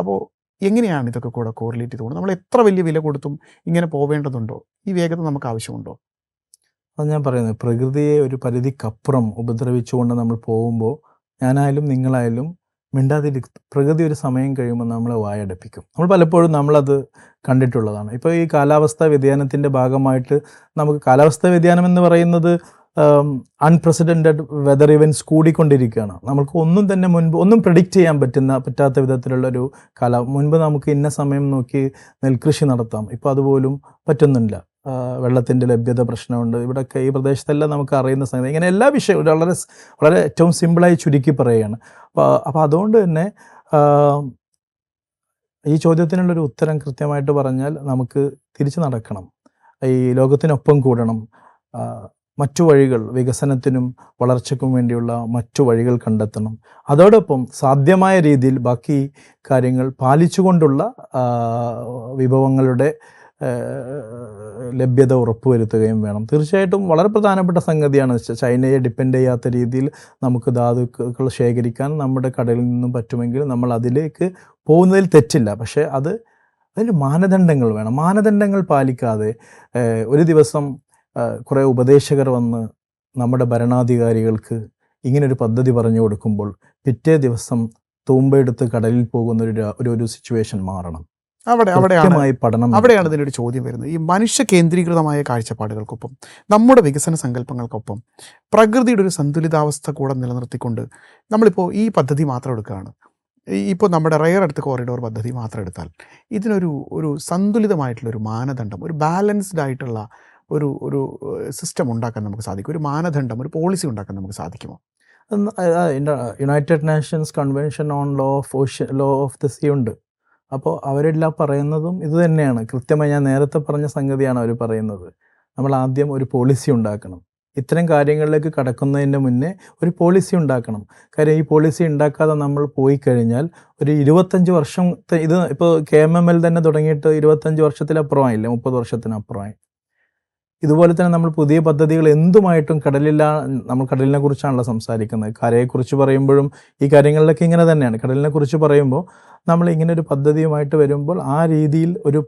അപ്പോൾ എങ്ങനെയാണ് ഇതൊക്കെ കൂടെ കോറിലേറ്റ് ചെയ്തുകൊണ്ട് നമ്മൾ എത്ര വലിയ വില കൊടുത്തും ഇങ്ങനെ പോവേണ്ടതുണ്ടോ? ഈ വേഗത നമുക്ക് ആവശ്യമുണ്ടോ? അത് ഞാൻ പറയുന്നത്, പ്രകൃതിയെ ഒരു പരിധിക്കപ്പുറം ഉപദ്രവിച്ചുകൊണ്ട് നമ്മൾ പോകുമ്പോൾ ഞാനായാലും നിങ്ങളായാലും മിണ്ടാതിരിക്കും. പ്രകൃതി ഒരു സമയം കഴിയുമ്പോൾ നമ്മളെ വായടപ്പിക്കും. നമ്മൾ പലപ്പോഴും നമ്മളത് കണ്ടിട്ടുള്ളതാണ്. ഇപ്പോൾ ഈ കാലാവസ്ഥാ വ്യതിയാനത്തിൻ്റെ ഭാഗമായിട്ട് നമുക്ക് കാലാവസ്ഥാ വ്യതിയാനം എന്ന് പറയുന്നത് അൺപ്രസിഡൻറ്റഡ് വെതർ ഇവൻറ്റ്സ് കൂടിക്കൊണ്ടിരിക്കുകയാണ്. നമുക്ക് ഒന്നും തന്നെ മുൻപ് ഒന്നും പ്രെഡിക്റ്റ് ചെയ്യാൻ പറ്റാത്ത വിധത്തിലുള്ളൊരു മുൻപ് നമുക്ക് ഇന്ന സമയം നോക്കി നെൽകൃഷി നടത്താം, ഇപ്പോൾ അതുപോലും പറ്റുന്നില്ല. വെള്ളത്തിൻ്റെ ലഭ്യത പ്രശ്നമുണ്ട്. ഇവിടെയൊക്കെ ഈ പ്രദേശത്തെല്ലാം നമുക്ക് അറിയുന്ന സംഗതി. ഇങ്ങനെ എല്ലാ വിഷയവും വളരെ വളരെ ഏറ്റവും സിമ്പിളായി ചുരുക്കി പറയുകയാണ്. അപ്പോൾ അതുകൊണ്ട് തന്നെ ഈ ചോദ്യത്തിനുള്ളൊരു ഉത്തരം കൃത്യമായിട്ട് പറഞ്ഞാൽ നമുക്ക് തിരിച്ചു നടക്കണം, ഈ ലോകത്തിനൊപ്പം കൂടണം, മറ്റു വഴികൾ, വികസനത്തിനും വളർച്ചയ്ക്കും വേണ്ടിയുള്ള മറ്റു വഴികൾ കണ്ടെത്തണം. അതോടൊപ്പം സാധ്യമായ രീതിയിൽ ബാക്കി കാര്യങ്ങൾ പാലിച്ചുകൊണ്ടുള്ള വിഭവങ്ങളുടെ ലഭ്യത ഉറപ്പുവരുത്തുകയും വേണം. തീർച്ചയായിട്ടും വളരെ പ്രധാനപ്പെട്ട സംഗതിയാണ് ചൈനയെ ഡിപ്പെൻഡ് ചെയ്യാത്ത രീതിയിൽ നമുക്ക് ധാതുക്കൾ ശേഖരിക്കാൻ നമ്മുടെ കടലിൽ നിന്നും പറ്റുമെങ്കിൽ നമ്മൾ അതിലേക്ക് പോകുന്നതിൽ തെറ്റില്ല. പക്ഷേ അതിന് മാനദണ്ഡങ്ങൾ വേണം. മാനദണ്ഡങ്ങൾ പാലിക്കാതെ ഒരു ദിവസം കുറേ ഉപദേശകർ വന്ന് നമ്മുടെ ഭരണാധികാരികൾക്ക് ഇങ്ങനൊരു പദ്ധതി പറഞ്ഞു കൊടുക്കുമ്പോൾ പിറ്റേ ദിവസം തൂമ്പയെടുത്ത് കടലിൽ പോകുന്ന ഒരു സിറ്റുവേഷൻ മാറണം. അവിടെയാണ് ഇതിനൊരു ചോദ്യം വരുന്നത്. ഈ മനുഷ്യ കേന്ദ്രീകൃതമായ കാഴ്ചപ്പാടുകൾക്കൊപ്പം നമ്മുടെ വികസന സങ്കല്പങ്ങൾക്കൊപ്പം പ്രകൃതിയുടെ ഒരു സന്തുലിതാവസ്ഥ കൂടെ നിലനിർത്തിക്കൊണ്ട് നമ്മളിപ്പോൾ ഈ പദ്ധതി മാത്രം എടുക്കുകയാണ്. ഇപ്പോൾ നമ്മുടെ റെയർ എർത്ത് കോറിഡോർ പദ്ധതി മാത്രം എടുത്താൽ ഇതിനൊരു സന്തുലിതമായിട്ടുള്ളൊരു മാനദണ്ഡം, ഒരു ബാലൻസ്ഡ് ആയിട്ടുള്ള ഒരു സിസ്റ്റം ഉണ്ടാക്കാൻ നമുക്ക് സാധിക്കും, ഒരു മാനദണ്ഡം, ഒരു പോളിസി ഉണ്ടാക്കാൻ നമുക്ക് സാധിക്കുമോ? United Nations convention on law of the sea ഉണ്ട്. അപ്പോൾ അവരെല്ലാം പറയുന്നതും ഇത് തന്നെയാണ്. കൃത്യമായി ഞാൻ നേരത്തെ പറഞ്ഞ സംഗതിയാണ് അവർ പറയുന്നത്. നമ്മൾ ആദ്യം ഒരു പോളിസി ഉണ്ടാക്കണം. ഇത്തരം കാര്യങ്ങളിലേക്ക് കടക്കുന്നതിന് മുന്നേ ഒരു പോളിസി ഉണ്ടാക്കണം. കാര്യം ഈ പോളിസി ഉണ്ടാക്കാതെ നമ്മൾ പോയി കഴിഞ്ഞാൽ ഒരു 25 വർഷം, ഇത് ഇപ്പോൾ KMML തന്നെ തുടങ്ങിയിട്ട് 25 വർഷത്തിലപ്പുറമായില്ലേ, 30 വർഷത്തിനപ്പുറമായി. ഇതുപോലെ തന്നെ നമ്മൾ പുതിയ പദ്ധതികൾ എന്തുമായിട്ടും നമ്മൾ കടലിനെ കുറിച്ചാണല്ലോ സംസാരിക്കുന്നത്. കരയെക്കുറിച്ച് പറയുമ്പോഴും ഈ കാര്യങ്ങളിലൊക്കെ ഇങ്ങനെ തന്നെയാണ്. കടലിനെ കുറിച്ച് പറയുമ്പോൾ നമ്മൾ ഇങ്ങനെ ഒരു പദ്ധതിയുമായിട്ട് വരുമ്പോൾ ആ രീതിയിൽ ഒരു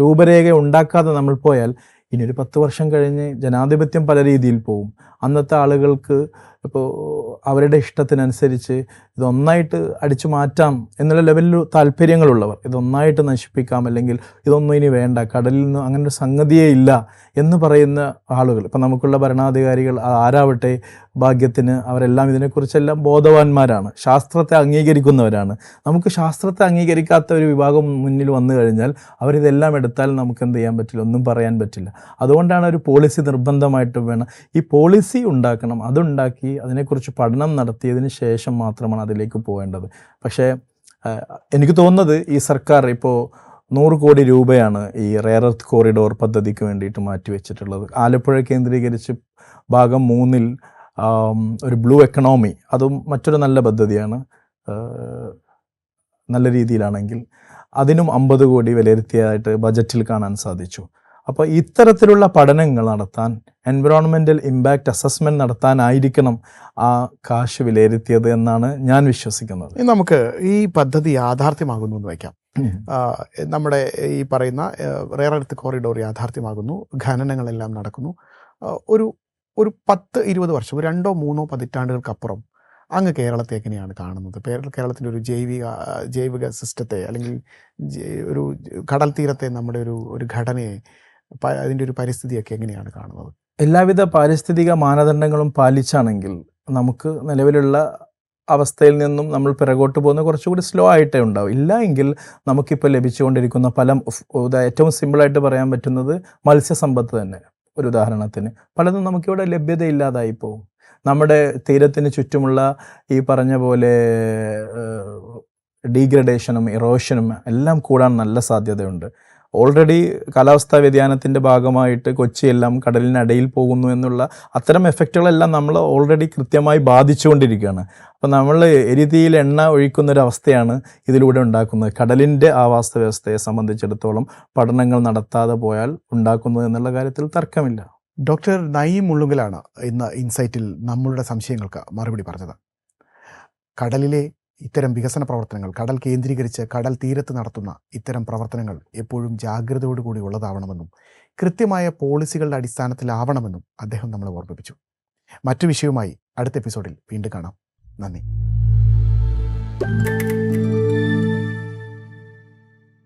രൂപരേഖ ഉണ്ടാക്കാതെ നമ്മൾ പോയാൽ ഇനി ഒരു 10 വർഷം കഴിഞ്ഞ് ജനാധിപത്യം പല രീതിയിൽ പോകും. അന്നത്തെ ആളുകൾക്ക് ഇപ്പോൾ അവരുടെ ഇഷ്ടത്തിനനുസരിച്ച് ഇതൊന്നായിട്ട് അടിച്ചു മാറ്റാം എന്നുള്ള ലെവലിൽ താല്പര്യങ്ങളുള്ളവർ ഇതൊന്നായിട്ട് നശിപ്പിക്കാം, അല്ലെങ്കിൽ ഇതൊന്നും ഇനി വേണ്ട, കടലിൽ നിന്ന് അങ്ങനെ ഒരു സംഗതിയേ ഇല്ല എന്ന് പറയുന്ന ആളുകൾ, ഇപ്പം നമുക്കുള്ള ഭരണാധികാരികൾ ആരാവട്ടെ, ഭാഗ്യത്തിന് അവരെല്ലാം ഇതിനെക്കുറിച്ചെല്ലാം ബോധവാന്മാരാണ്, ശാസ്ത്രത്തെ അംഗീകരിക്കുന്നവരാണ്. നമുക്ക് ശാസ്ത്രത്തെ അംഗീകരിക്കാത്ത ഒരു വിഭാഗം മുന്നിൽ വന്നു കഴിഞ്ഞാൽ അവരിതെല്ലാം എടുത്താൽ നമുക്ക് എന്ത് ചെയ്യാൻ പറ്റില്ല, ഒന്നും പറയാൻ പറ്റില്ല. അതുകൊണ്ടാണ് ഒരു പോളിസി നിർബന്ധമായിട്ടും വേണം. ഈ പോളിസി ഉണ്ടാക്കണം, അതുണ്ടാക്കി അതിനെക്കുറിച്ച് പഠനം നടത്തിയതിന് ശേഷം മാത്രമാണ് അതിലേക്ക് പോകേണ്ടത്. പക്ഷേ എനിക്ക് തോന്നുന്നത് ഈ സർക്കാർ ഇപ്പോൾ 100 കോടി രൂപയാണ് ഈ റെയർ എർത്ത് കോറിഡോർ പദ്ധതിക്ക് വേണ്ടിയിട്ട് മാറ്റിവെച്ചിട്ടുള്ളത്. ആലപ്പുഴ കേന്ദ്രീകരിച്ച് ഭാഗം 3-ൽ ഒരു ബ്ലൂ എക്കണോമി, അതും മറ്റൊരു നല്ല പദ്ധതിയാണ്. നല്ല രീതിയിലാണെങ്കിൽ അതിനും 50 കോടി വിലയിരുത്തിയതായിട്ട് ബജറ്റിൽ കാണാൻ സാധിച്ചു. അപ്പോൾ ഇത്തരത്തിലുള്ള പഠനങ്ങൾ നടത്താൻ, എൻവിറോൺമെൻ്റൽ ഇമ്പാക്റ്റ് അസസ്മെൻറ്റ് നടത്താനായിരിക്കണം ആ കാശ് വിലയിരുത്തിയത് എന്നാണ് ഞാൻ വിശ്വസിക്കുന്നത്. നമുക്ക് ഈ പദ്ധതി യാഥാർത്ഥ്യമാകുന്നു എന്ന് വയ്ക്കാം. നമ്മുടെ ഈ പറയുന്ന റെയർ എർത്ത് കോറിഡോർ യാഥാർത്ഥ്യമാകുന്നു, ഖനനങ്ങളെല്ലാം നടക്കുന്നു. ഒരു 10-20 വർഷം, 2-3 പതിറ്റാണ്ടുകൾക്കപ്പുറം അങ്ങ് കേരളത്തെ എങ്ങനെയാണ് കാണുന്നത്? കേരളത്തിൻ്റെ ഒരു ജൈവിക സിസ്റ്റത്തെ, അല്ലെങ്കിൽ ഒരു കടൽ തീരത്തെ, നമ്മുടെ ഒരു ഘടനയെ, അതിൻ്റെ ഒരു പരിസ്ഥിതിയൊക്കെ എങ്ങനെയാണ് കാണുന്നത്? എല്ലാവിധ പാരിസ്ഥിതിക മാനദണ്ഡങ്ങളും പാലിച്ചാണെങ്കിൽ നമുക്ക് നിലവിലുള്ള അവസ്ഥയിൽ നിന്നും നമ്മൾ പിറകോട്ട് പോകുന്ന കുറച്ചുകൂടി സ്ലോ ആയിട്ടേ ഉണ്ടാവും. ഇല്ല എങ്കിൽ നമുക്കിപ്പോൾ ലഭിച്ചുകൊണ്ടിരിക്കുന്ന ഫലം ഏറ്റവും സിമ്പിളായിട്ട് പറയാൻ പറ്റുന്നത് മത്സ്യസമ്പത്ത് തന്നെ. ഒരു ഉദാഹരണത്തിന് പലതും നമുക്കിവിടെ ലഭ്യതയില്ലാതായി പോകും. നമ്മുടെ തീരത്തിന് ചുറ്റുമുള്ള ഈ പറഞ്ഞ പോലെ ഡീഗ്രഡേഷനും ഇറോഷനും എല്ലാം കൂടാൻ നല്ല സാധ്യതയുണ്ട്. ഓൾറെഡി കാലാവസ്ഥാ വ്യതിയാനത്തിൻ്റെ ഭാഗമായിട്ട് കൊച്ചിയെല്ലാം കടലിനടിയിൽ പോകുന്നു എന്നുള്ള അത്തരം എഫക്റ്റുകളെല്ലാം നമ്മൾ ഓൾറെഡി കൃത്യമായി ബാധിച്ചുകൊണ്ടിരിക്കുകയാണ്. അപ്പോൾ നമ്മൾ എരിതിയിൽ എണ്ണ ഒഴിക്കുന്നൊരവസ്ഥയാണ് ഇതിലൂടെ ഉണ്ടാക്കുന്നത്. കടലിൻ്റെ ആവാസ വ്യവസ്ഥയെ സംബന്ധിച്ചിടത്തോളം പഠനങ്ങൾ നടത്താതെ പോയാൽ ഉണ്ടാക്കുന്നത് എന്നുള്ള കാര്യത്തിൽ തർക്കമില്ല. ഡോക്ടർ നയീം മുള്ളുങ്കലാണ് ഇന്ന് ഇൻസൈറ്റിൽ നമ്മളുടെ സംശയങ്ങൾക്ക് മറുപടി പറഞ്ഞത്. കടലിലെ ഇത്തരം വികസന പ്രവർത്തനങ്ങൾ, കടൽ കേന്ദ്രീകരിച്ച് കടൽ തീരത്ത് നടത്തുന്ന ഇത്തരം പ്രവർത്തനങ്ങൾ എപ്പോഴും ജാഗ്രതയോടുകൂടി ഉള്ളതാവണമെന്നും കൃത്യമായ പോളിസികളുടെ അടിസ്ഥാനത്തിലാവണമെന്നും അദ്ദേഹം നമ്മളെ ഓർമ്മിപ്പിച്ചു. മറ്റു വിഷയവുമായി അടുത്ത എപ്പിസോഡിൽ വീണ്ടും കാണാം. നന്ദി.